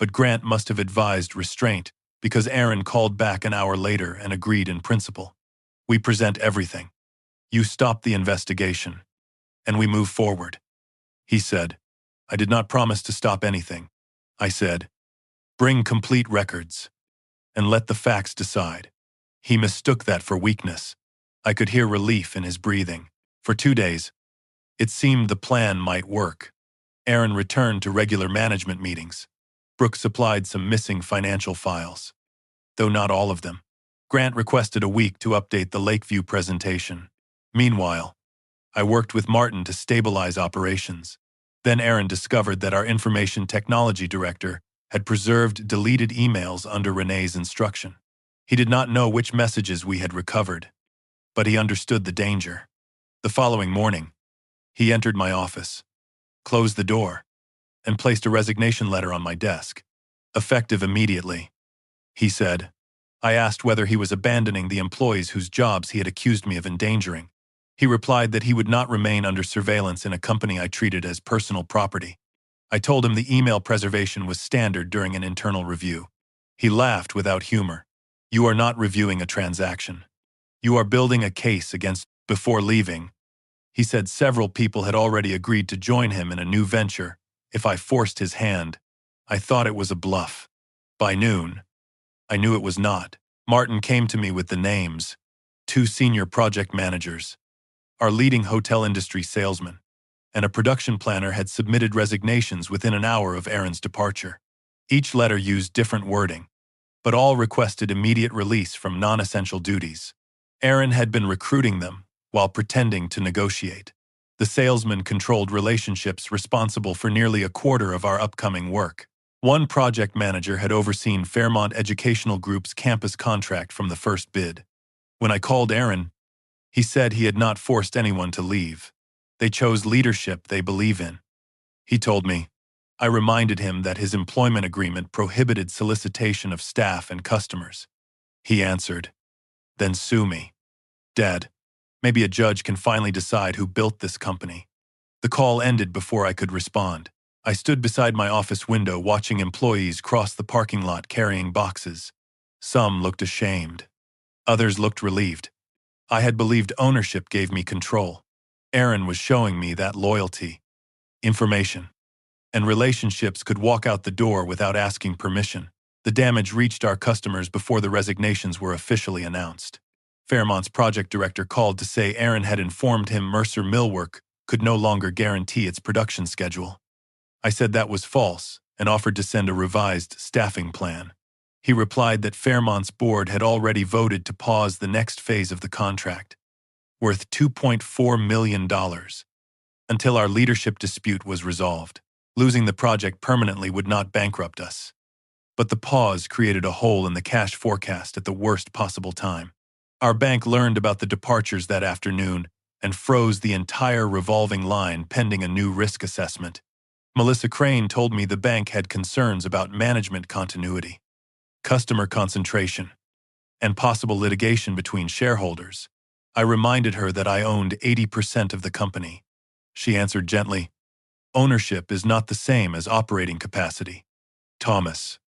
But Grant must have advised restraint because Aaron called back an hour later and agreed in principle. We present everything. You stop the investigation, and we move forward. He said, I did not promise to stop anything. I said, bring complete records, and let the facts decide. He mistook that for weakness. I could hear relief in his breathing. For 2 days, it seemed the plan might work. Aaron returned to regular management meetings. Brooke supplied some missing financial files, though not all of them. Grant requested a week to update the Lakeview presentation. Meanwhile, I worked with Martin to stabilize operations. Then Aaron discovered that our information technology director had preserved deleted emails under Renee's instruction. He did not know which messages we had recovered, but he understood the danger. The following morning, he entered my office, closed the door, and placed a resignation letter on my desk. Effective immediately, he said. I asked whether he was abandoning the employees whose jobs he had accused me of endangering. He replied that he would not remain under surveillance in a company I treated as personal property. I told him the email preservation was standard during an internal review. He laughed without humor. You are not reviewing a transaction. You are building a case against. Before leaving, he said several people had already agreed to join him in a new venture if I forced his hand. I thought it was a bluff. By noon, I knew it was not. Martin came to me with the names, 2 senior project managers, our leading hotel industry salesman, and a production planner had submitted resignations within an hour of Aaron's departure. Each letter used different wording, but all requested immediate release from non-essential duties. Aaron had been recruiting them while pretending to negotiate. The salesman controlled relationships responsible for nearly a quarter of our upcoming work. One project manager had overseen Fairmont Educational Group's campus contract from the first bid. When I called Aaron, he said he had not forced anyone to leave. They chose leadership they believe in. He told me. I reminded him that his employment agreement prohibited solicitation of staff and customers. He answered, then sue me. Dad, maybe a judge can finally decide who built this company. The call ended before I could respond. I stood beside my office window watching employees cross the parking lot carrying boxes. Some looked ashamed. Others looked relieved. I had believed ownership gave me control. Aaron was showing me that loyalty, information, and relationships could walk out the door without asking permission. The damage reached our customers before the resignations were officially announced. Fairmont's project director called to say Aaron had informed him Mercer Millwork could no longer guarantee its production schedule. I said that was false and offered to send a revised staffing plan. He replied that Fairmont's board had already voted to pause the next phase of the contract, worth $2.4 million, until our leadership dispute was resolved. Losing the project permanently would not bankrupt us. But the pause created a hole in the cash forecast at the worst possible time. Our bank learned about the departures that afternoon and froze the entire revolving line pending a new risk assessment. Melissa Crane told me the bank had concerns about management continuity, customer concentration, and possible litigation between shareholders. I reminded her that I owned 80% of the company. She answered gently, "Ownership is not the same as operating capacity." Thomas.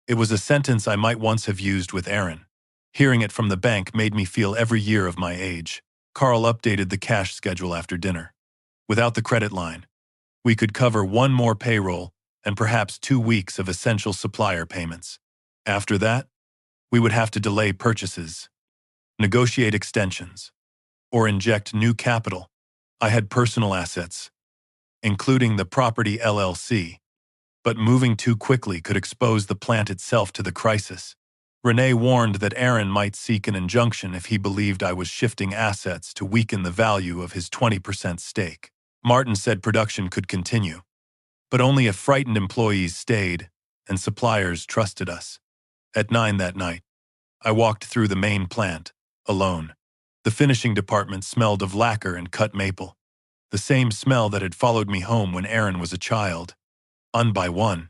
It was a sentence I might once have used with Aaron. Hearing it from the bank made me feel every year of my age. Carl updated the cash schedule after dinner. Without the credit line, we could cover one more payroll and perhaps 2 weeks of essential supplier payments. After that, we would have to delay purchases, negotiate extensions, or inject new capital. I had personal assets, including the property LLC, but moving too quickly could expose the plant itself to the crisis. Renee warned that Aaron might seek an injunction if he believed I was shifting assets to weaken the value of his 20% stake. Martin said production could continue, but only if frightened employees stayed and suppliers trusted us. At 9 that night, I walked through the main plant, alone. The finishing department smelled of lacquer and cut maple, the same smell that had followed me home when Aaron was a child. One by one,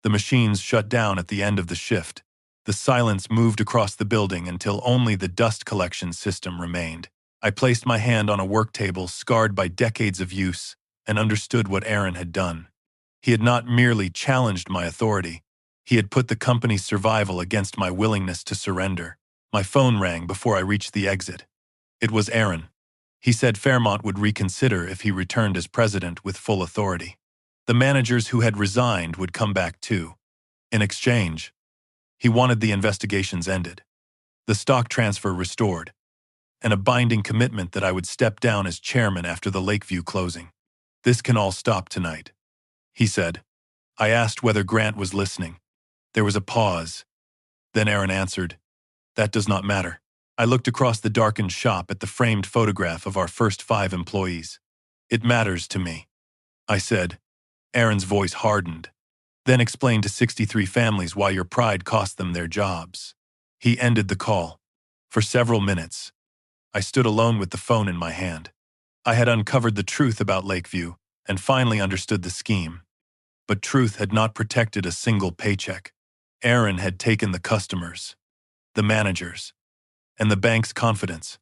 the machines shut down at the end of the shift. The silence moved across the building until only the dust collection system remained. I placed my hand on a work table scarred by decades of use and understood what Aaron had done. He had not merely challenged my authority. He had put the company's survival against my willingness to surrender. My phone rang before I reached the exit. It was Aaron. He said Fairmont would reconsider if he returned as president with full authority. The managers who had resigned would come back too. In exchange, he wanted the investigations ended, the stock transfer restored, and a binding commitment that I would step down as chairman after the Lakeview closing. "This can all stop tonight," he said. I asked whether Grant was listening. There was a pause. Then Aaron answered, "That does not matter." I looked across the darkened shop at the framed photograph of our first 5 employees. "It matters to me," I said. Aaron's voice hardened. "Then explain to 63 families why your pride cost them their jobs." He ended the call. For several minutes, I stood alone with the phone in my hand. I had uncovered the truth about Lakeview and finally understood the scheme. But truth had not protected a single paycheck. Aaron had taken the customers, the managers, and the bank's confidence,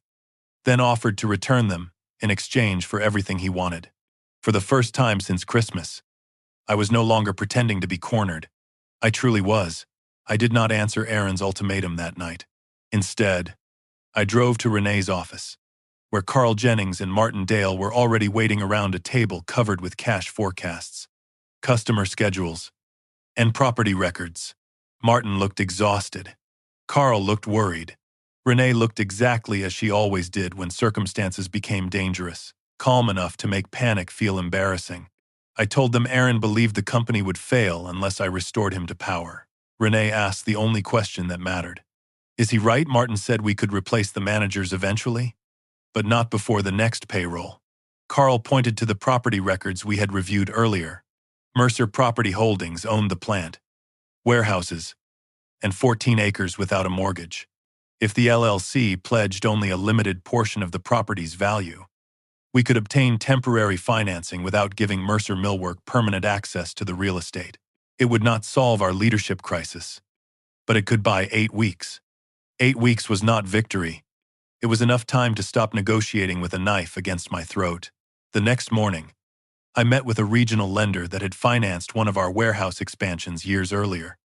then offered to return them in exchange for everything he wanted. For the first time since Christmas, I was no longer pretending to be cornered. I truly was. I did not answer Aaron's ultimatum that night. Instead, I drove to Renee's office, where Carl Jennings and Martin Dale were already waiting around a table covered with cash forecasts, customer schedules, and property records. Martin looked exhausted. Carl looked worried. Renee looked exactly as she always did when circumstances became dangerous, calm enough to make panic feel embarrassing. I told them Aaron believed the company would fail unless I restored him to power. Renee asked the only question that mattered. "Is he right?" Martin said we could replace the managers eventually, but not before the next payroll. Carl pointed to the property records we had reviewed earlier. Mercer Property Holdings owned the plant, warehouses, and 14 acres without a mortgage. If the LLC pledged only a limited portion of the property's value, we could obtain temporary financing without giving Mercer Millwork permanent access to the real estate. It would not solve our leadership crisis, but it could buy 8 weeks. 8 weeks was not victory. It was enough time to stop negotiating with a knife against my throat. The next morning, I met with a regional lender that had financed one of our warehouse expansions years earlier.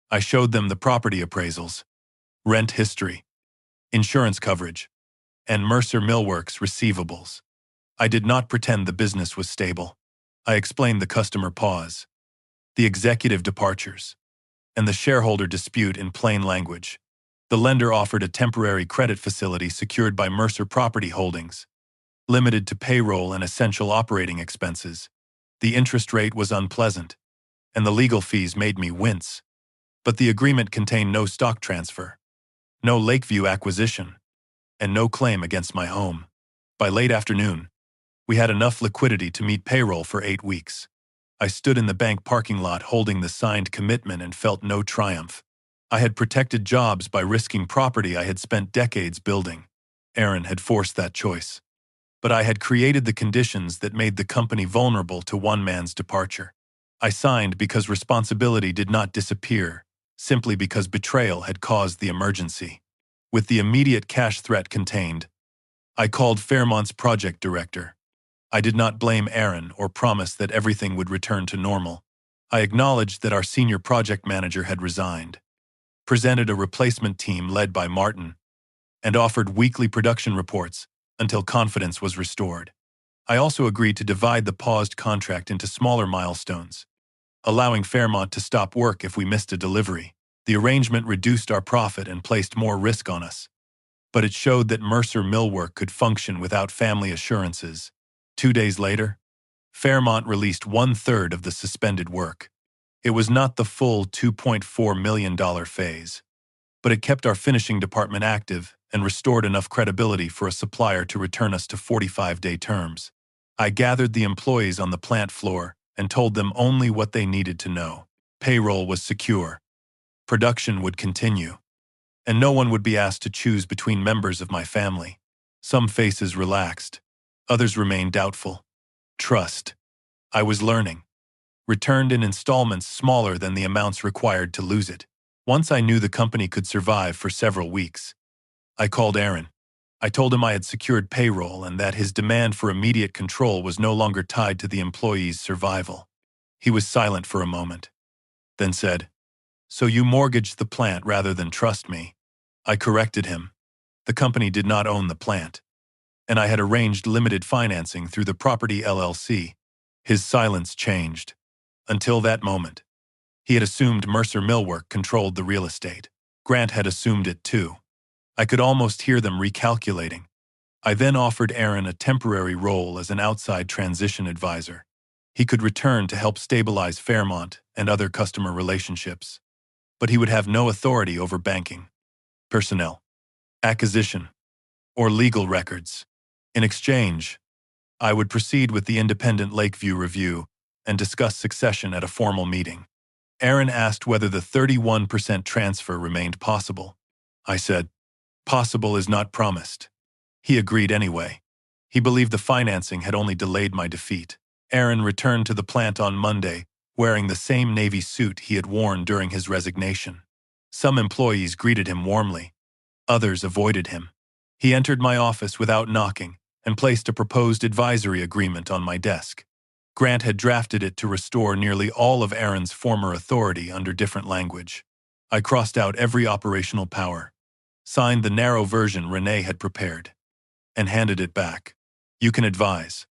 I showed them the property appraisals, rent history, insurance coverage, and Mercer Millworks receivables. I did not pretend the business was stable. I explained the customer pause, the executive departures, and the shareholder dispute in plain language. The lender offered a temporary credit facility secured by Mercer Property Holdings, limited to payroll and essential operating expenses. The interest rate was unpleasant, and the legal fees made me wince. But the agreement contained no stock transfer, no Lakeview acquisition, and no claim against my home. By late afternoon, we had enough liquidity to meet payroll for 8 weeks. I stood in the bank parking lot holding the signed commitment and felt no triumph. I had protected jobs by risking property I had spent decades building. Aaron had forced that choice. But I had created the conditions that made the company vulnerable to one man's departure. I signed because responsibility did not disappear, simply because betrayal had caused the emergency. With the immediate cash threat contained, I called Fairmont's project director. I did not blame Aaron or promise that everything would return to normal. I acknowledged that our senior project manager had resigned, presented a replacement team led by Martin, and offered weekly production reports until confidence was restored. I also agreed to divide the paused contract into smaller milestones, allowing Fairmont to stop work if we missed a delivery. The arrangement reduced our profit and placed more risk on us, but it showed that Mercer Millwork could function without family assurances. 2 days later, Fairmont released 1/3 of the suspended work. It was not the full $2.4 million phase, but it kept our finishing department active and restored enough credibility for a supplier to return us to 45-day terms. I gathered the employees on the plant floor and told them only what they needed to know. Payroll was secure, production would continue, and no one would be asked to choose between members of my family. Some faces relaxed, others remained doubtful. Trust, I was learning, returned in installments smaller than the amounts required to lose it. Once I knew the company could survive for several weeks, I called Aaron. I told him I had secured payroll and that his demand for immediate control was no longer tied to the employees' survival. He was silent for a moment, then said, "So you mortgaged the plant rather than trust me?" I corrected him. The company did not own the plant, and I had arranged limited financing through the property LLC. His silence changed. Until that moment, he had assumed Mercer Millwork controlled the real estate. Grant had assumed it too. I could almost hear them recalculating. I then offered Aaron a temporary role as an outside transition advisor. He could return to help stabilize Fairmont and other customer relationships, but he would have no authority over banking, personnel, acquisition, or legal records. In exchange, I would proceed with the independent Lakeview review and discuss succession at a formal meeting. Aaron asked whether the 31% transfer remained possible. I said, "Possible is not promised." He agreed anyway. He believed the financing had only delayed my defeat. Aaron returned to the plant on Monday, wearing the same navy suit he had worn during his resignation. Some employees greeted him warmly. Others avoided him. He entered my office without knocking and placed a proposed advisory agreement on my desk. Grant had drafted it to restore nearly all of Aaron's former authority under different language. I crossed out every operational power, signed the narrow version Renee had prepared, and handed it back. "You can advise,"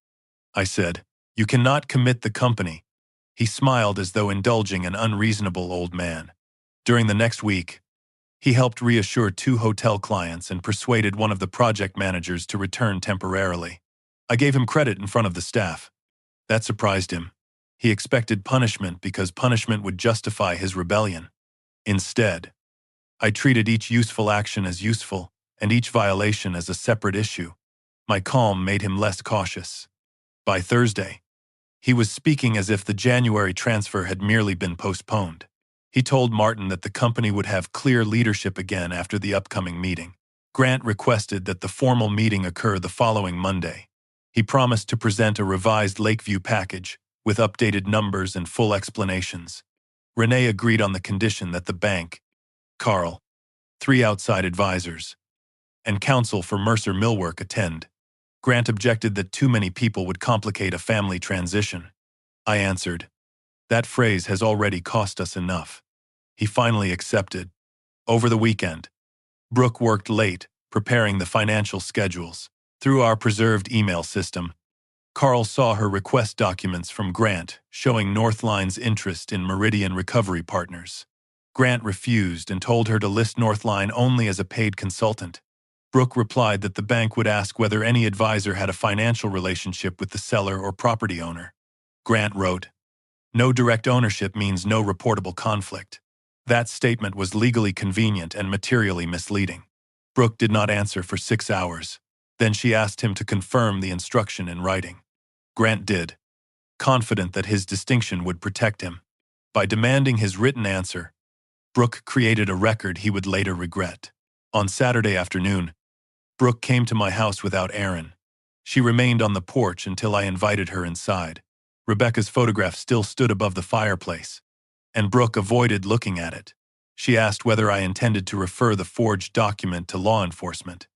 I said. "You cannot commit the company." He smiled as though indulging an unreasonable old man. During the next week, he helped reassure 2 hotel clients and persuaded one of the project managers to return temporarily. I gave him credit in front of the staff. That surprised him. He expected punishment because punishment would justify his rebellion. Instead, I treated each useful action as useful and each violation as a separate issue. My calm made him less cautious. By Thursday, he was speaking as if the January transfer had merely been postponed. He told Martin that the company would have clear leadership again after the upcoming meeting. Grant requested that the formal meeting occur the following Monday. He promised to present a revised Lakeview package with updated numbers and full explanations. Renee agreed on the condition that the bank, Carl, 3 outside advisors, and counsel for Mercer Millwork attend. Grant objected that too many people would complicate a family transition. I answered, "That phrase has already cost us enough." He finally accepted. Over the weekend, Brooke worked late, preparing the financial schedules. Through our preserved email system, Carl saw her request documents from Grant showing Northline's interest in Meridian Recovery Partners. Grant refused and told her to list Northline only as a paid consultant. Brooke replied that the bank would ask whether any advisor had a financial relationship with the seller or property owner. Grant wrote, "No direct ownership means no reportable conflict." That statement was legally convenient and materially misleading. Brooke did not answer for 6 hours. Then she asked him to confirm the instruction in writing. Grant did, confident that his distinction would protect him. By demanding his written answer, Brooke created a record he would later regret. On Saturday afternoon, Brooke came to my house without Aaron. She remained on the porch until I invited her inside. Rebecca's photograph still stood above the fireplace, and Brooke avoided looking at it. She asked whether I intended to refer the forged document to law enforcement.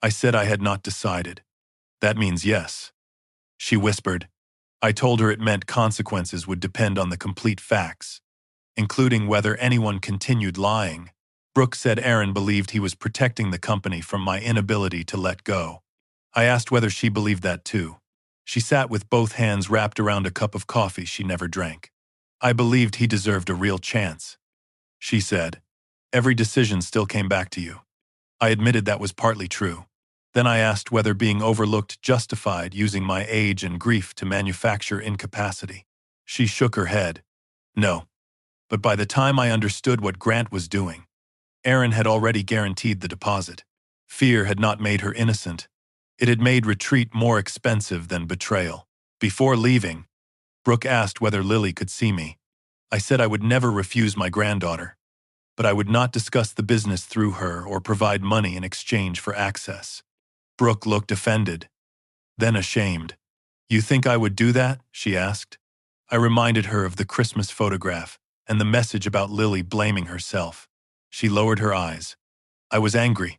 I said I had not decided. That means yes. She whispered. I told her it meant consequences would depend on the complete facts, including whether anyone continued lying. Brooke said Aaron believed he was protecting the company from my inability to let go. I asked whether she believed that too. She sat with both hands wrapped around a cup of coffee she never drank. I believed he deserved a real chance. She said, every decision still came back to you. I admitted that was partly true. Then I asked whether being overlooked justified using my age and grief to manufacture incapacity. She shook her head. No. But by the time I understood what Grant was doing, Aaron had already guaranteed the deposit. Fear had not made her innocent. It had made retreat more expensive than betrayal. Before leaving, Brooke asked whether Lily could see me. I said I would never refuse my granddaughter, but I would not discuss the business through her or provide money in exchange for access. Brooke looked offended, then ashamed. You think I would do that? She asked. I reminded her of the Christmas photograph and the message about Lily blaming herself. She lowered her eyes. I was angry.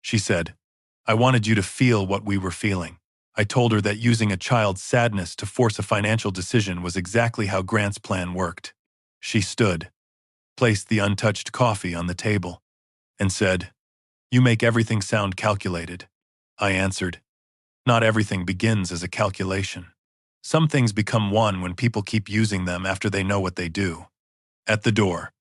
She said, I wanted you to feel what we were feeling. I told her that using a child's sadness to force a financial decision was exactly how Grant's plan worked. She stood, placed the untouched coffee on the table, and said, You make everything sound calculated. I answered, Not everything begins as a calculation. Some things become one when people keep using them after they know what they do. At the door,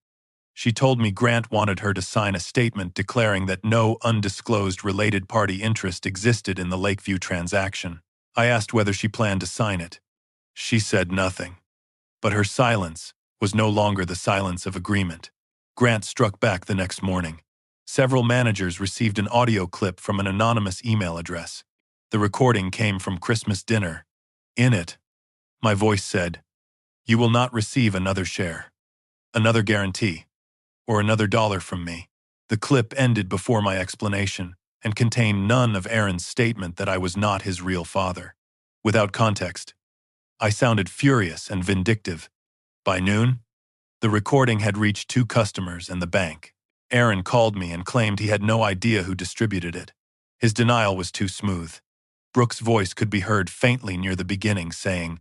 she told me Grant wanted her to sign a statement declaring that no undisclosed related party interest existed in the Lakeview transaction. I asked whether she planned to sign it. She said nothing. But her silence was no longer the silence of agreement. Grant struck back the next morning. Several managers received an audio clip from an anonymous email address. The recording came from Christmas dinner. In it, my voice said, You will not receive another share, another guarantee, or another dollar from me. The clip ended before my explanation and contained none of Aaron's statement that I was not his real father. Without context, I sounded furious and vindictive. By noon, the recording had reached 2 customers and the bank. Aaron called me and claimed he had no idea who distributed it. His denial was too smooth. Brooke's voice could be heard faintly near the beginning saying,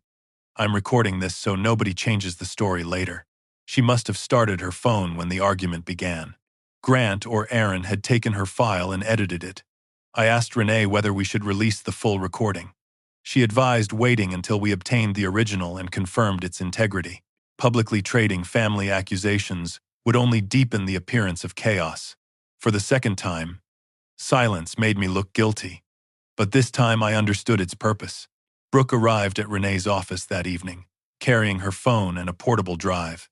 I'm recording this so nobody changes the story later. She must have started her phone when the argument began. Grant or Aaron had taken her file and edited it. I asked Renee whether we should release the full recording. She advised waiting until we obtained the original and confirmed its integrity. Publicly trading family accusations would only deepen the appearance of chaos. For the second time, silence made me look guilty. But this time I understood its purpose. Brooke arrived at Renee's office that evening, carrying her phone and a portable drive.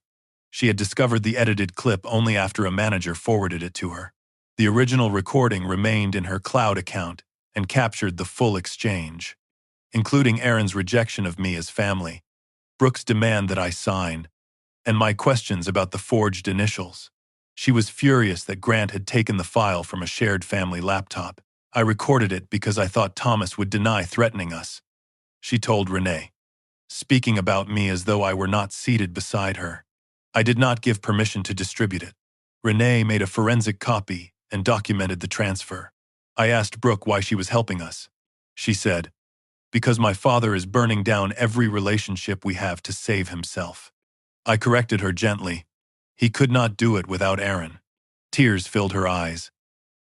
She had discovered the edited clip only after a manager forwarded it to her. The original recording remained in her cloud account and captured the full exchange, including Aaron's rejection of me as family, Brooke's demand that I sign, and my questions about the forged initials. She was furious that Grant had taken the file from a shared family laptop. I recorded it because I thought Thomas would deny threatening us, she told Renee, speaking about me as though I were not seated beside her. I did not give permission to distribute it. Renee made a forensic copy and documented the transfer. I asked Brooke why she was helping us. She said, Because my father is burning down every relationship we have to save himself. I corrected her gently. He could not do it without Aaron. Tears filled her eyes,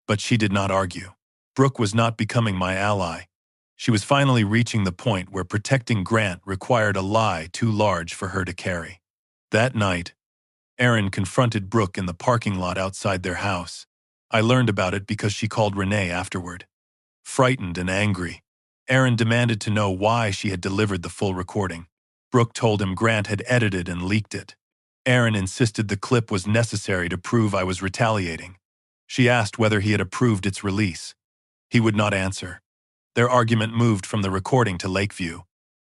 but she did not argue. Brooke was not becoming my ally. She was finally reaching the point where protecting Grant required a lie too large for her to carry. That night, Aaron confronted Brooke in the parking lot outside their house. I learned about it because she called Renee afterward. Frightened and angry, Aaron demanded to know why she had delivered the full recording. Brooke told him Grant had edited and leaked it. Aaron insisted the clip was necessary to prove I was retaliating. She asked whether he had approved its release. He would not answer. Their argument moved from the recording to Lakeview,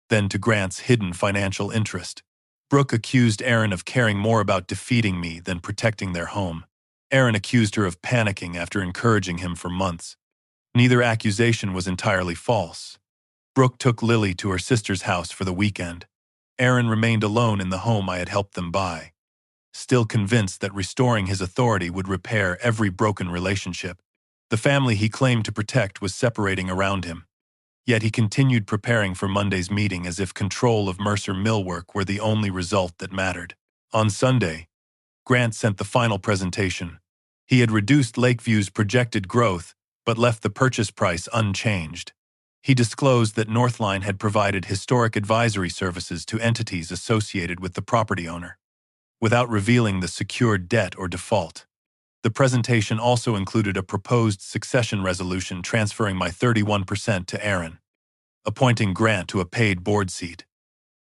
then to Grant's hidden financial interest. Brooke accused Aaron of caring more about defeating me than protecting their home. Aaron accused her of panicking after encouraging him for months. Neither accusation was entirely false. Brooke took Lily to her sister's house for the weekend. Aaron remained alone in the home I had helped them buy. still convinced that restoring his authority would repair every broken relationship. The family he claimed to protect was separating around him. Yet he continued preparing for Monday's meeting as if control of Mercer Millwork were the only result that mattered. On Sunday, Grant sent the final presentation. He had reduced Lakeview's projected growth, but left the purchase price unchanged. He disclosed that Northline had provided historic advisory services to entities associated with the property owner, without revealing the secured debt or default. The presentation also included a proposed succession resolution transferring my 31% to Aaron, appointing Grant to a paid board seat,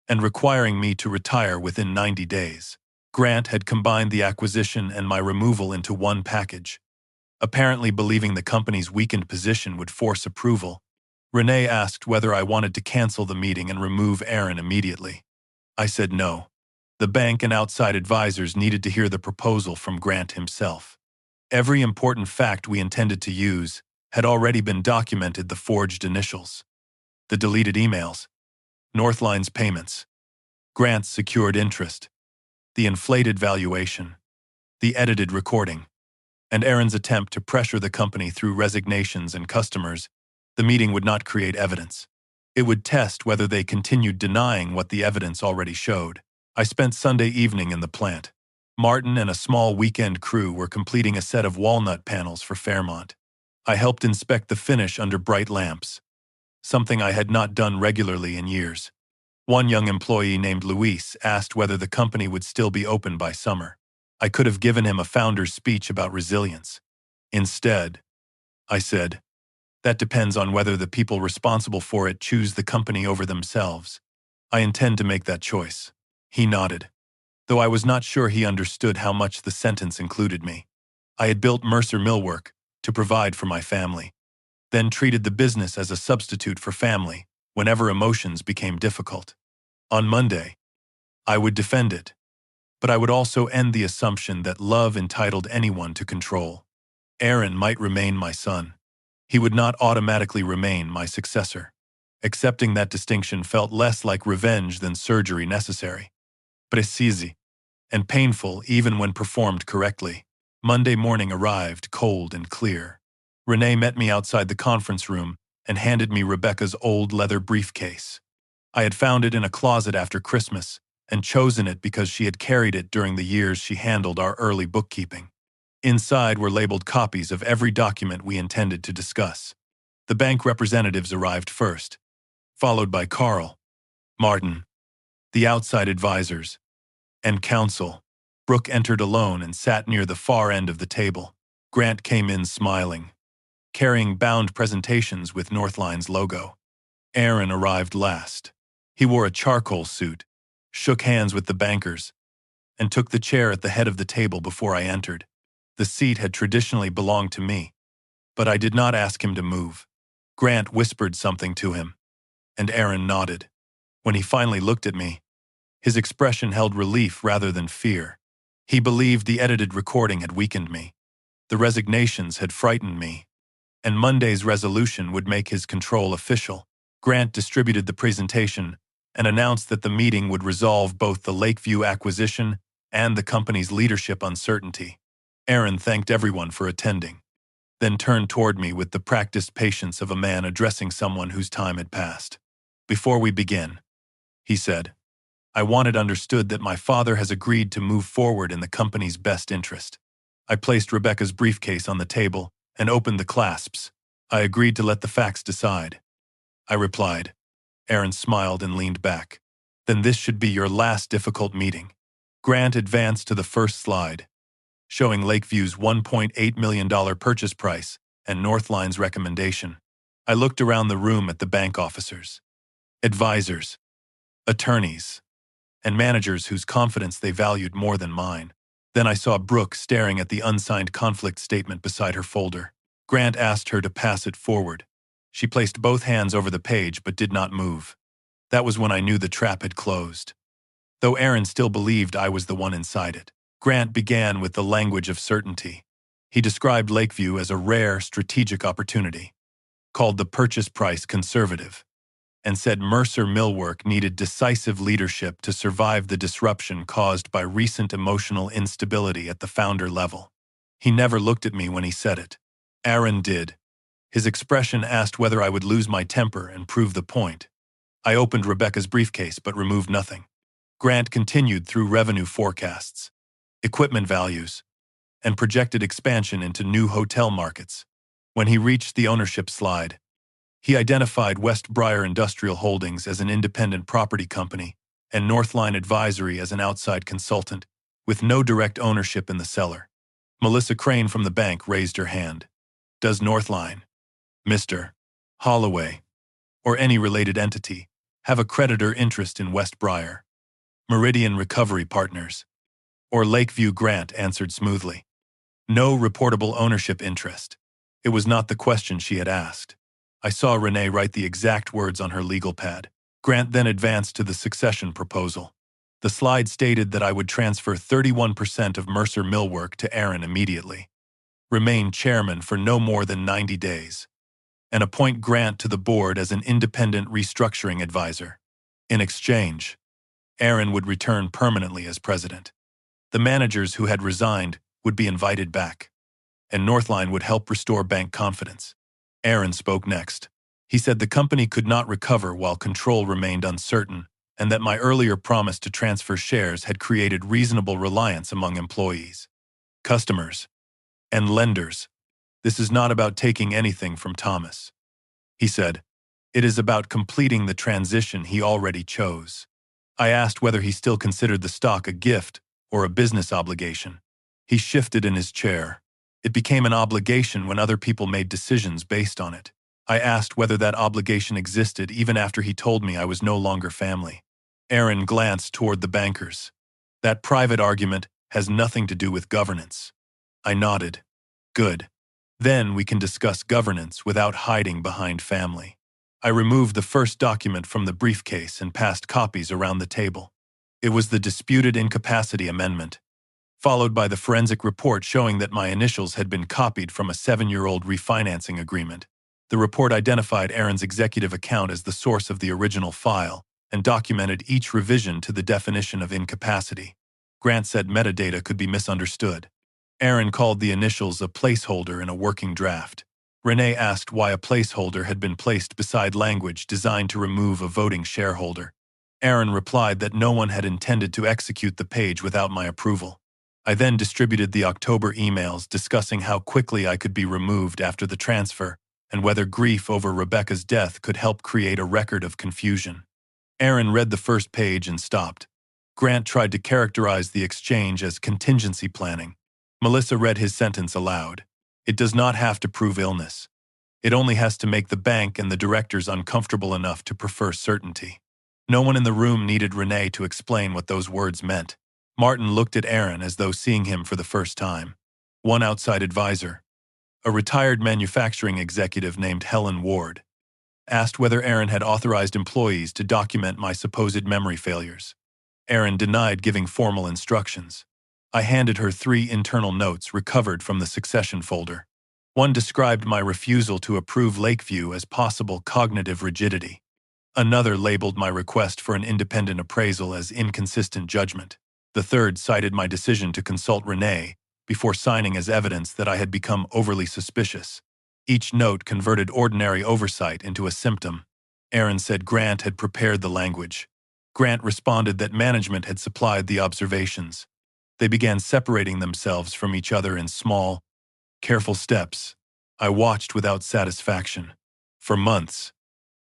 and requiring me to retire within 90 days. Grant had combined the acquisition and my removal into one package. Apparently believing the company's weakened position would force approval, Renee asked whether I wanted to cancel the meeting and remove Aaron immediately. I said no. The bank and outside advisors needed to hear the proposal from Grant himself. Every important fact we intended to use had already been documented: the forged initials, the deleted emails, Northline's payments, Grant's secured interest, the inflated valuation, the edited recording, and Aaron's attempt to pressure the company through resignations and customers. The meeting would not create evidence. It would test whether they continued denying what the evidence already showed. I spent Sunday evening in the plant. Martin and a small weekend crew were completing a set of walnut panels for Fairmont. I helped inspect the finish under bright lamps, something I had not done regularly in years. One young employee named Luis asked whether the company would still be open by summer. I could have given him a founder's speech about resilience. Instead, I said, "That depends on whether the people responsible for it choose the company over themselves. I intend to make that choice." He nodded, though I was not sure he understood how much the sentence included me. I had built Mercer Millwork to provide for my family, then treated the business as a substitute for family whenever emotions became difficult. On Monday, I would defend it, but I would also end the assumption that love entitled anyone to control. Aaron might remain my son. He would not automatically remain my successor. Accepting that distinction felt less like revenge than surgery necessary. Precisi, and painful even when performed correctly. Monday morning arrived cold and clear. Renee met me outside the conference room and handed me Rebecca's old leather briefcase. I had found it in a closet after Christmas and chosen it because she had carried it during the years she handled our early bookkeeping. Inside were labeled copies of every document we intended to discuss. The bank representatives arrived first, followed by Carl, Martin, the outside advisors, and counsel. Brooke entered alone and sat near the far end of the table. Grant came in smiling, carrying bound presentations with Northline's logo. Aaron arrived last. He wore a charcoal suit, shook hands with the bankers, and took the chair at the head of the table before I entered. The seat had traditionally belonged to me, but I did not ask him to move. Grant whispered something to him, and Aaron nodded. When he finally looked at me, his expression held relief rather than fear. He believed the edited recording had weakened me, the resignations had frightened me, and Monday's resolution would make his control official. Grant distributed the presentation and announced that the meeting would resolve both the Lakeview acquisition and the company's leadership uncertainty. Aaron thanked everyone for attending, then turned toward me with the practiced patience of a man addressing someone whose time had passed. "Before we begin," he said, "I want it understood that my father has agreed to move forward in the company's best interest." I placed Rebecca's briefcase on the table and opened the clasps. "I agreed to let the facts decide," I replied. Aaron smiled and leaned back. "Then this should be your last difficult meeting." Grant advanced to the first slide, showing Lakeview's $1.8 million purchase price and Northline's recommendation. I looked around the room at the bank officers, advisors, attorneys, and managers whose confidence they valued more than mine. Then I saw Brooke staring at the unsigned conflict statement beside her folder. Grant asked her to pass it forward. She placed both hands over the page but did not move. That was when I knew the trap had closed, though Aaron still believed I was the one inside it. Grant began with the language of certainty. He described Lakeview as a rare strategic opportunity, called the purchase price conservative, and said Mercer Millwork needed decisive leadership to survive the disruption caused by recent emotional instability at the founder level. He never looked at me when he said it. Aaron did. His expression asked whether I would lose my temper and prove the point. I opened Rebecca's briefcase but removed nothing. Grant continued through revenue forecasts, equipment values, and projected expansion into new hotel markets. When he reached the ownership slide, he identified West Briar Industrial Holdings as an independent property company and Northline Advisory as an outside consultant, with no direct ownership in the seller. Melissa Crane from the bank raised her hand. Does Northline, Mr. Holloway, or any related entity, have a creditor interest in West Briar? Meridian Recovery Partners, or Lakeview? Grant answered smoothly. No reportable ownership interest. It was not the question she had asked. I saw Renee write the exact words on her legal pad. Grant then advanced to the succession proposal. The slide stated that I would transfer 31% of Mercer Millwork to Aaron immediately, remain chairman for no more than 90 days, and appoint Grant to the board as an independent restructuring advisor. In exchange, Aaron would return permanently as president. The managers who had resigned would be invited back, and Northline would help restore bank confidence. Aaron spoke next. He said the company could not recover while control remained uncertain, and that my earlier promise to transfer shares had created reasonable reliance among employees, customers, and lenders. This is not about taking anything from Thomas, he said. It is about completing the transition he already chose. I asked whether he still considered the stock a gift or a business obligation. He shifted in his chair. It became an obligation when other people made decisions based on it. I asked whether that obligation existed even after he told me I was no longer family. Aaron glanced toward the bankers. That private argument has nothing to do with governance. I nodded. Good. Then we can discuss governance without hiding behind family. I removed the first document from the briefcase and passed copies around the table. It was the disputed incapacity amendment, followed by the forensic report showing that my initials had been copied from a 7-year-old refinancing agreement. The report identified Aaron's executive account as the source of the original file and documented each revision to the definition of incapacity. Grant said metadata could be misunderstood. Aaron called the initials a placeholder in a working draft. Renee asked why a placeholder had been placed beside language designed to remove a voting shareholder. Aaron replied that no one had intended to execute the page without my approval. I then distributed the October emails discussing how quickly I could be removed after the transfer and whether grief over Rebecca's death could help create a record of confusion. Aaron read the first page and stopped. Grant tried to characterize the exchange as contingency planning. Melissa read his sentence aloud. It does not have to prove illness. It only has to make the bank and the directors uncomfortable enough to prefer certainty. No one in the room needed Renee to explain what those words meant. Martin looked at Aaron as though seeing him for the first time. One outside advisor, a retired manufacturing executive named Helen Ward, asked whether Aaron had authorized employees to document my supposed memory failures. Aaron denied giving formal instructions. I handed her 3 internal notes recovered from the succession folder. One described my refusal to approve Lakeview as possible cognitive rigidity. Another labeled my request for an independent appraisal as inconsistent judgment. The third cited my decision to consult Renee before signing as evidence that I had become overly suspicious. Each note converted ordinary oversight into a symptom. Aaron said Grant had prepared the language. Grant responded that management had supplied the observations. They began separating themselves from each other in small, careful steps. I watched without satisfaction. For months,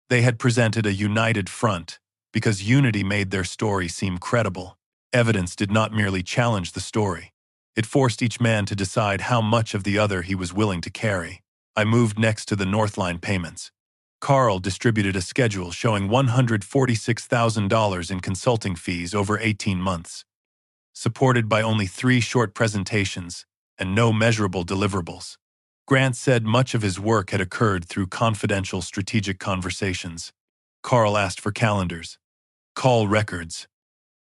they had presented a united front because unity made their story seem credible. Evidence did not merely challenge the story. It forced each man to decide how much of the other he was willing to carry. I moved next to the Northline payments. Carl distributed a schedule showing $146,000 in consulting fees over 18 months, supported by only 3 short presentations and no measurable deliverables. Grant said much of his work had occurred through confidential strategic conversations. Carl asked for calendars, call records,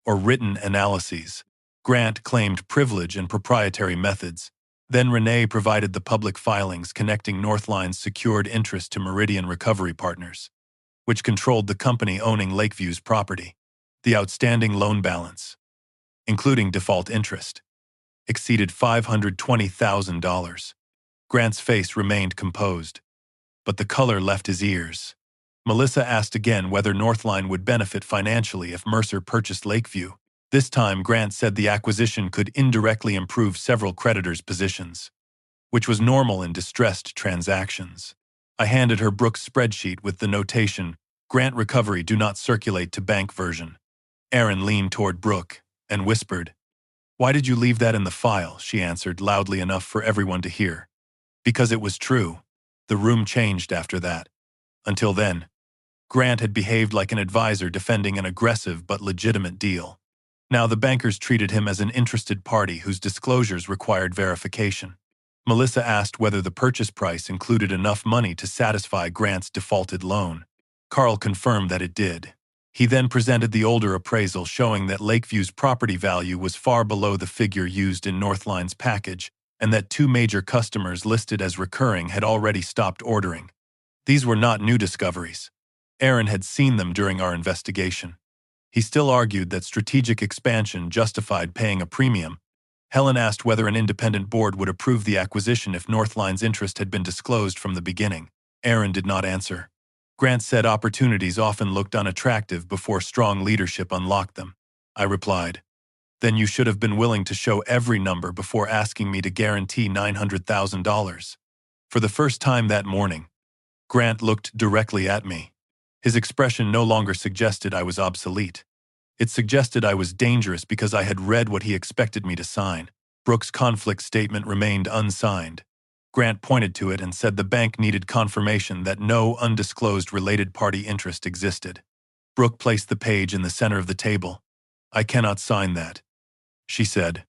or written analyses. Grant claimed privilege and proprietary methods. Then Renee provided the public filings connecting Northline's secured interest to Meridian Recovery Partners. which controlled the company owning Lakeview's property. The outstanding loan balance, including default interest, exceeded $520,000. Grant's face remained composed, but the color left his ears. Melissa asked again whether Northline would benefit financially if Mercer purchased Lakeview. This time, Grant said the acquisition could indirectly improve several creditors' positions, which was normal in distressed transactions. I handed her Brooks' spreadsheet with the notation, "Grant recovery do not circulate to bank version." Erin leaned toward Brooke and whispered, "Why did you leave that in the file?" She answered loudly enough for everyone to hear. "Because it was true." The room changed after that. Until then, Grant had behaved like an advisor defending an aggressive but legitimate deal. Now the bankers treated him as an interested party whose disclosures required verification. Melissa asked whether the purchase price included enough money to satisfy Grant's defaulted loan. Carl confirmed that it did. He then presented the older appraisal showing that Lakeview's property value was far below the figure used in Northline's package, and that 2 major customers listed as recurring had already stopped ordering. These were not new discoveries. Erin had seen them during our investigation. He still argued that strategic expansion justified paying a premium. Helen asked whether an independent board would approve the acquisition if Northline's interest had been disclosed from the beginning. Erin did not answer. Grant said opportunities often looked unattractive before strong leadership unlocked them. I replied, "Then you should have been willing to show every number before asking me to guarantee $900,000. For the first time that morning, Grant looked directly at me. His expression no longer suggested I was obsolete. It suggested I was dangerous because I had read what he expected me to sign. Brooks' conflict statement remained unsigned. Grant pointed to it and said the bank needed confirmation that no undisclosed related party interest existed. Brooke placed the page in the center of the table. "I cannot sign that," she said.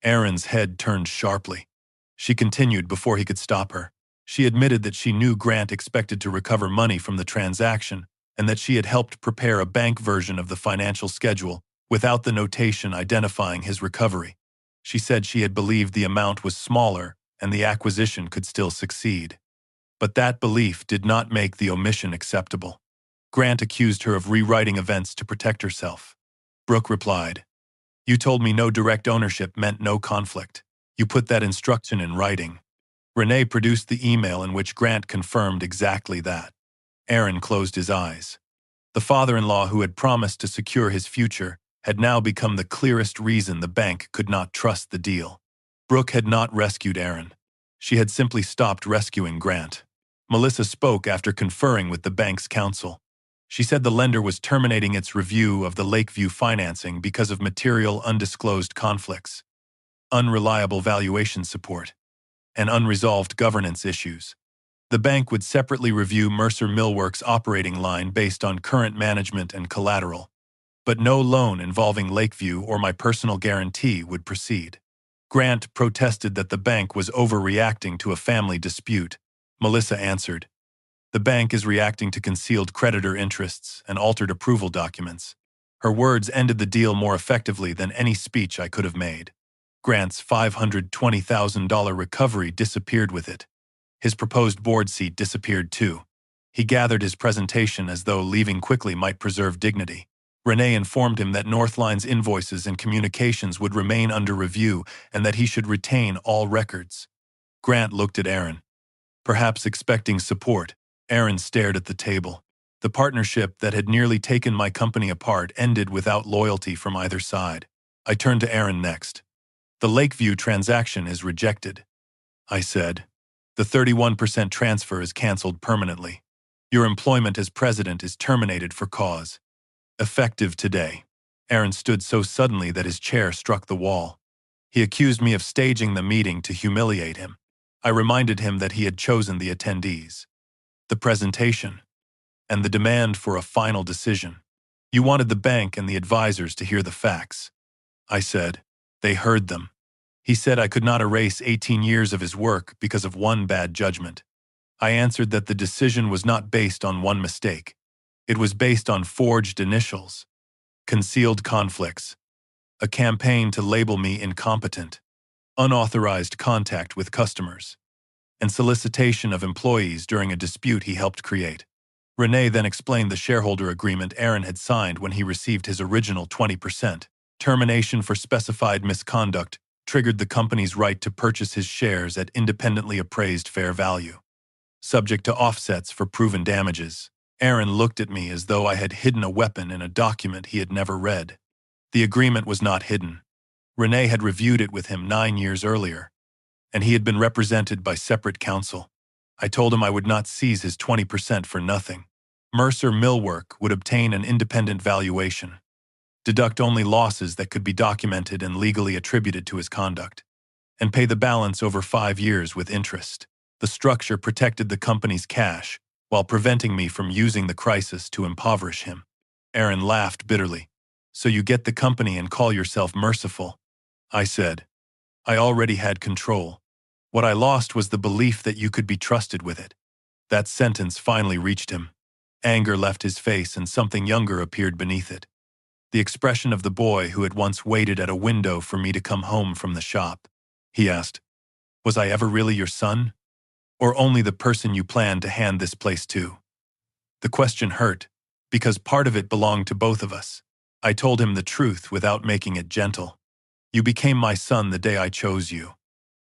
Erin's head turned sharply. She continued before he could stop her. She admitted that she knew Grant expected to recover money from the transaction, and that she had helped prepare a bank version of the financial schedule without the notation identifying his recovery. She said she had believed the amount was smaller and the acquisition could still succeed. But that belief did not make the omission acceptable. Grant accused her of rewriting events to protect herself. Brooke replied, "You told me no direct ownership meant no conflict. You put that instruction in writing." Renee produced the email in which Grant confirmed exactly that. Erin closed his eyes. The father-in-law who had promised to secure his future had now become the clearest reason the bank could not trust the deal. Brooke had not rescued Erin. She had simply stopped rescuing Grant. Melissa spoke after conferring with the bank's counsel. She said the lender was terminating its review of the Lakeview financing because of material undisclosed conflicts, unreliable valuation support, and unresolved governance issues. The bank would separately review Mercer Millworks' operating line based on current management and collateral, but no loan involving Lakeview or my personal guarantee would proceed. Grant protested that the bank was overreacting to a family dispute. Melissa answered, "The bank is reacting to concealed creditor interests and altered approval documents." Her words ended the deal more effectively than any speech I could have made. Grant's $520,000 recovery disappeared with it. His proposed board seat disappeared too. He gathered his presentation as though leaving quickly might preserve dignity. Renee informed him that Northline's invoices and communications would remain under review and that he should retain all records. Grant looked at Erin, perhaps expecting support. Erin stared at the table. The partnership that had nearly taken my company apart ended without loyalty from either side. I turned to Erin next. "The Lakeview transaction is rejected," I said. "The 31% transfer is canceled permanently. Your employment as president is terminated for cause. Effective today." Erin stood so suddenly that his chair struck the wall. He accused me of staging the meeting to humiliate him. I reminded him that he had chosen the attendees, the presentation, and the demand for a final decision. "You wanted the bank and the advisors to hear the facts," I said. "They heard them." He said I could not erase 18 years of his work because of one bad judgment. I answered that the decision was not based on one mistake. It was based on forged initials, concealed conflicts, a campaign to label me incompetent, unauthorized contact with customers, and solicitation of employees during a dispute he helped create. Renee then explained the shareholder agreement Aaron had signed when he received his original 20%. Termination for specified misconduct triggered the company's right to purchase his shares at independently appraised fair value, subject to offsets for proven damages. Aaron looked at me as though I had hidden a weapon in a document he had never read. The agreement was not hidden. Renee had reviewed it with him 9 years earlier, and he had been represented by separate counsel. I told him I would not seize his 20% for nothing. Mercer Millwork would obtain an independent valuation, deduct only losses that could be documented and legally attributed to his conduct, and pay the balance over 5 years with interest. The structure protected the company's cash while preventing me from using the crisis to impoverish him. Aaron laughed bitterly. So you get the company and call yourself merciful? I said. I already had control. What I lost was the belief that you could be trusted with it. That sentence finally reached him. Anger left his face and something younger appeared beneath it. The expression of the boy who had once waited at a window for me to come home from the shop. He asked, "Was I ever really your son? Or only the person you planned to hand this place to?" The question hurt, because part of it belonged to both of us. I told him the truth without making it gentle. You became my son the day I chose you.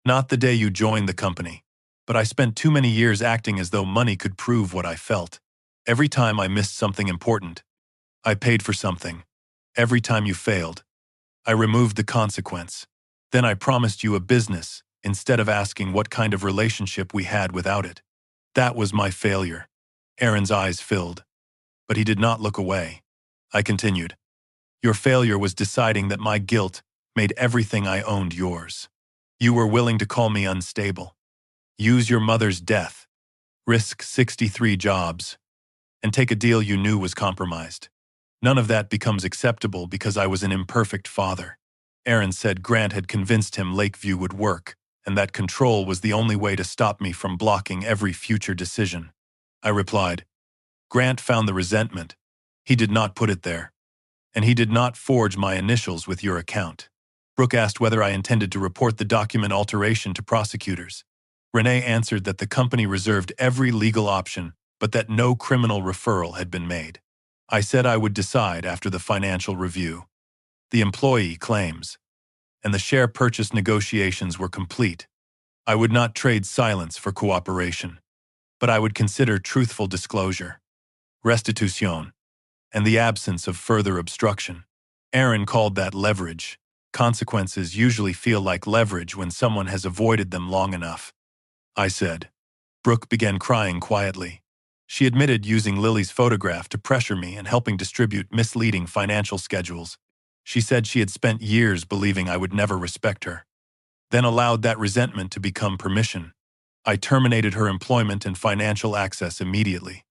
Not the day you joined the company, but I spent too many years acting as though money could prove what I felt. Every time I missed something important, I paid for something. Every time you failed, I removed the consequence. Then I promised you a business instead of asking what kind of relationship we had without it. That was my failure. Aaron's eyes filled, but he did not look away. I continued. Your failure was deciding that my guilt made everything I owned yours. You were willing to call me unstable, use your mother's death, risk 63 jobs, and take a deal you knew was compromised. None of that becomes acceptable because I was an imperfect father. Aaron said Grant had convinced him Lakeview would work, and that control was the only way to stop me from blocking every future decision. I replied, Grant found the resentment. He did not put it there. And he did not forge my initials with your account. Brooke asked whether I intended to report the document alteration to prosecutors. Renee answered that the company reserved every legal option, but that no criminal referral had been made. I said I would decide after the financial review. The employee claims, and the share purchase negotiations were complete. I would not trade silence for cooperation, but I would consider truthful disclosure, restitution, and the absence of further obstruction. Aaron called that leverage. Consequences usually feel like leverage when someone has avoided them long enough. I said. Brooke began crying quietly. She admitted using Lily's photograph to pressure me and helping distribute misleading financial schedules. She said she had spent years believing I would never respect her, then allowed that resentment to become permission. I terminated her employment and financial access immediately.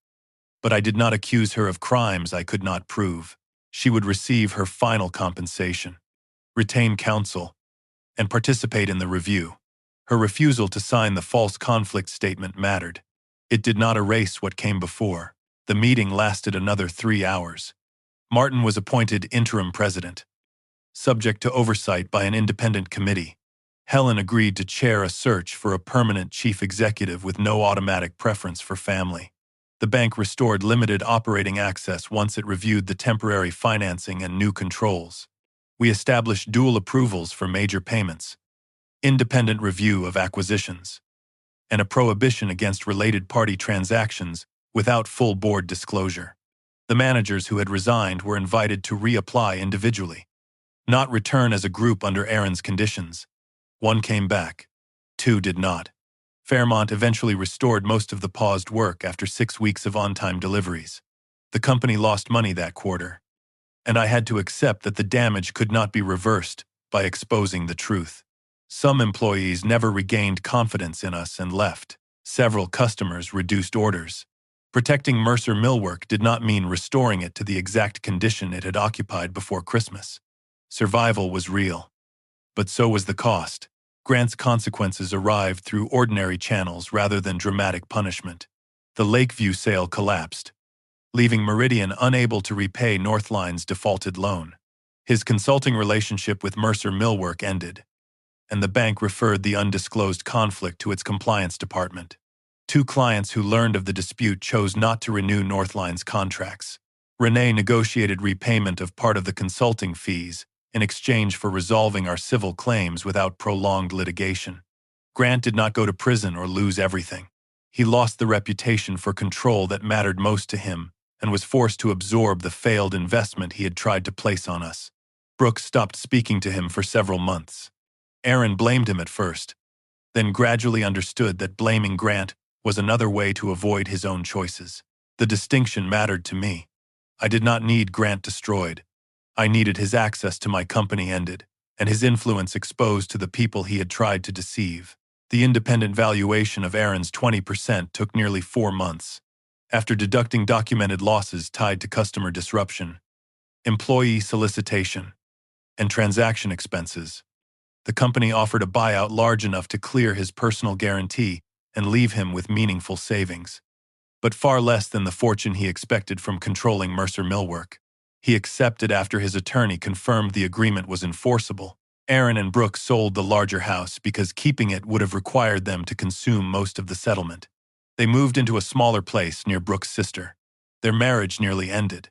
But I did not accuse her of crimes I could not prove. She would receive her final compensation, retain counsel, and participate in the review. Her refusal to sign the false conflict statement mattered. It did not erase what came before. The meeting lasted another 3 hours. Martin was appointed interim president, subject to oversight by an independent committee. Helen agreed to chair a search for a permanent chief executive with no automatic preference for family. The bank restored limited operating access once it reviewed the temporary financing and new controls. We established dual approvals for major payments, independent review of acquisitions, and a prohibition against related party transactions without full board disclosure. The managers who had resigned were invited to reapply individually, not return as a group under Aaron's conditions. 1 came back, 2 did not. Fairmont eventually restored most of the paused work after 6 weeks of on-time deliveries. The company lost money that quarter, and I had to accept that the damage could not be reversed by exposing the truth. Some employees never regained confidence in us and left. Several customers reduced orders. Protecting Mercer Millwork did not mean restoring it to the exact condition it had occupied before Christmas. Survival was real, but so was the cost. Grant's consequences arrived through ordinary channels rather than dramatic punishment. The Lakeview sale collapsed, leaving Meridian unable to repay Northline's defaulted loan. His consulting relationship with Mercer Millwork ended, and the bank referred the undisclosed conflict to its compliance department. Two clients who learned of the dispute chose not to renew Northline's contracts. Renee negotiated repayment of part of the consulting fees in exchange for resolving our civil claims without prolonged litigation. Grant did not go to prison or lose everything. He lost the reputation for control that mattered most to him and was forced to absorb the failed investment he had tried to place on us. Brooke stopped speaking to him for several months. Aaron blamed him at first, then gradually understood that blaming Grant was another way to avoid his own choices. The distinction mattered to me. I did not need Grant destroyed. I needed his access to my company ended, and his influence exposed to the people he had tried to deceive. The independent valuation of Aaron's 20% took nearly 4 months. After deducting documented losses tied to customer disruption, employee solicitation, and transaction expenses, the company offered a buyout large enough to clear his personal guarantee and leave him with meaningful savings, but far less than the fortune he expected from controlling Mercer Millwork. He accepted after his attorney confirmed the agreement was enforceable. Aaron and Brooke sold the larger house because keeping it would have required them to consume most of the settlement. They moved into a smaller place near Brooke's sister. Their marriage nearly ended,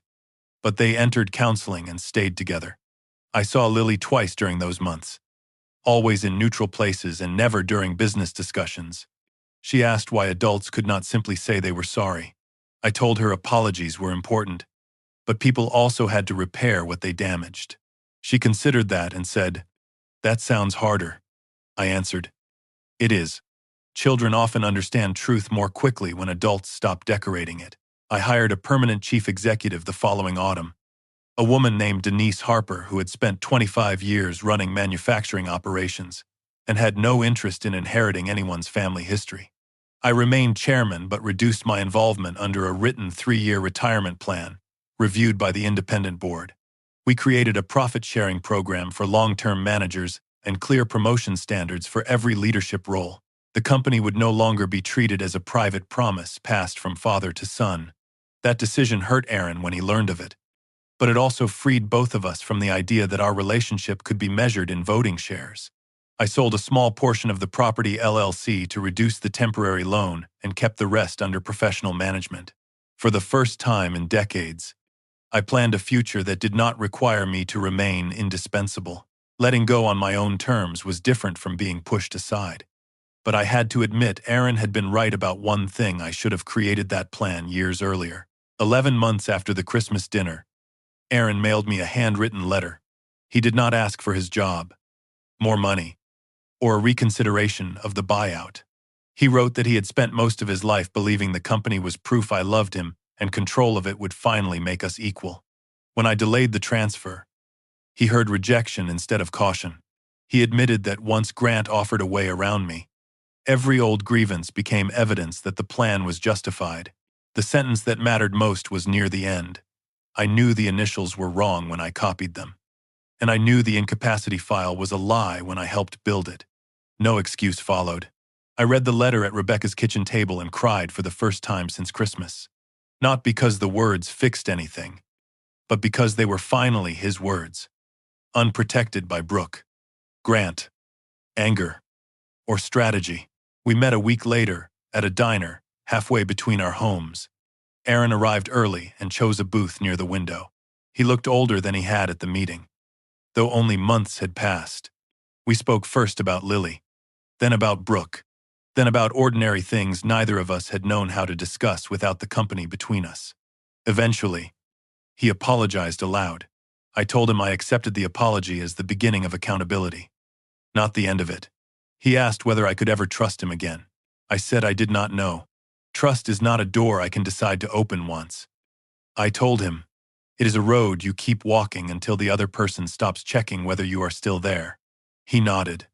but they entered counseling and stayed together. I saw Lily twice during those months, always in neutral places and never during business discussions. She asked why adults could not simply say they were sorry. I told her apologies were important, but people also had to repair what they damaged. She considered that and said, "That sounds harder." I answered, "It is. Children often understand truth more quickly when adults stop decorating it." I hired a permanent chief executive the following autumn, a woman named Denise Harper who had spent 25 years running manufacturing operations and had no interest in inheriting anyone's family history. I remained chairman but reduced my involvement under a written 3-year retirement plan, reviewed by the independent board. We created a profit-sharing program for long-term managers and clear promotion standards for every leadership role. The company would no longer be treated as a private promise passed from father to son. That decision hurt Aaron when he learned of it, but it also freed both of us from the idea that our relationship could be measured in voting shares. I sold a small portion of the property LLC to reduce the temporary loan and kept the rest under professional management. For the first time in decades, I planned a future that did not require me to remain indispensable. Letting go on my own terms was different from being pushed aside. But I had to admit Aaron had been right about one thing. I should have created that plan years earlier. 11 months after the Christmas dinner, Aaron mailed me a handwritten letter. He did not ask for his job, more money, or a reconsideration of the buyout. He wrote that he had spent most of his life believing the company was proof I loved him and control of it would finally make us equal. When I delayed the transfer, he heard rejection instead of caution. He admitted that once Grant offered a way around me, every old grievance became evidence that the plan was justified. The sentence that mattered most was near the end. I knew the initials were wrong when I copied them, and I knew the incapacity file was a lie when I helped build it. No excuse followed. I read the letter at Rebecca's kitchen table and cried for the first time since Christmas. Not because the words fixed anything, but because they were finally his words, unprotected by Brooke, Grant, anger, or strategy. We met a week later at a diner halfway between our homes. Aaron arrived early and chose a booth near the window. He looked older than he had at the meeting, though only months had passed. We spoke first about Lily, then about Brooke, then about ordinary things neither of us had known how to discuss without the company between us. Eventually, he apologized aloud. I told him I accepted the apology as the beginning of accountability, not the end of it. He asked whether I could ever trust him again. I said I did not know. Trust is not a door I can decide to open once. I told him, it is a road you keep walking until the other person stops checking whether you are still there. He nodded.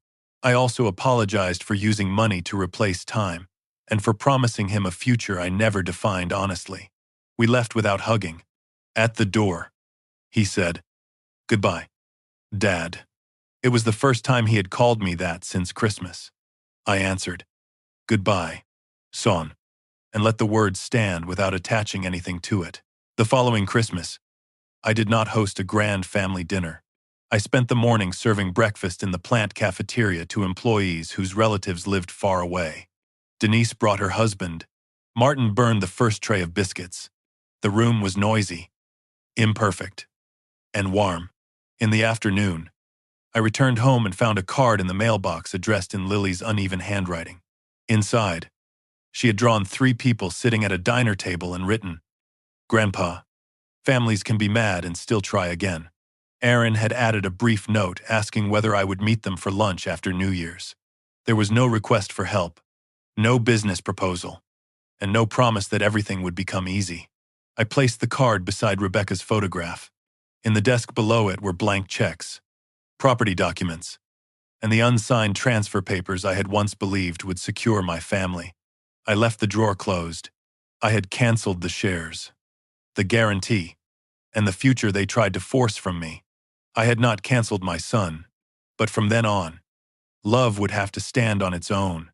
I also apologized for using money to replace time, and for promising him a future I never defined honestly. We left without hugging. At the door, he said, "Goodbye, Dad." It was the first time he had called me that since Christmas. I answered, "Goodbye, son," and let the words stand without attaching anything to it. The following Christmas, I did not host a grand family dinner. I spent the morning serving breakfast in the plant cafeteria to employees whose relatives lived far away. Denise brought her husband. Martin burned the first tray of biscuits. The room was noisy, imperfect, and warm. In the afternoon, I returned home and found a card in the mailbox addressed in Lily's uneven handwriting. Inside, she had drawn 3 people sitting at a diner table and written, "Grandpa, families can be mad and still try again." Aaron had added a brief note asking whether I would meet them for lunch after New Year's. There was no request for help, no business proposal, and no promise that everything would become easy. I placed the card beside Rebecca's photograph. In the desk below it were blank checks, property documents, and the unsigned transfer papers I had once believed would secure my family. I left the drawer closed. I had canceled the shares, the guarantee, and the future they tried to force from me. I had not canceled my son, but from then on, love would have to stand on its own.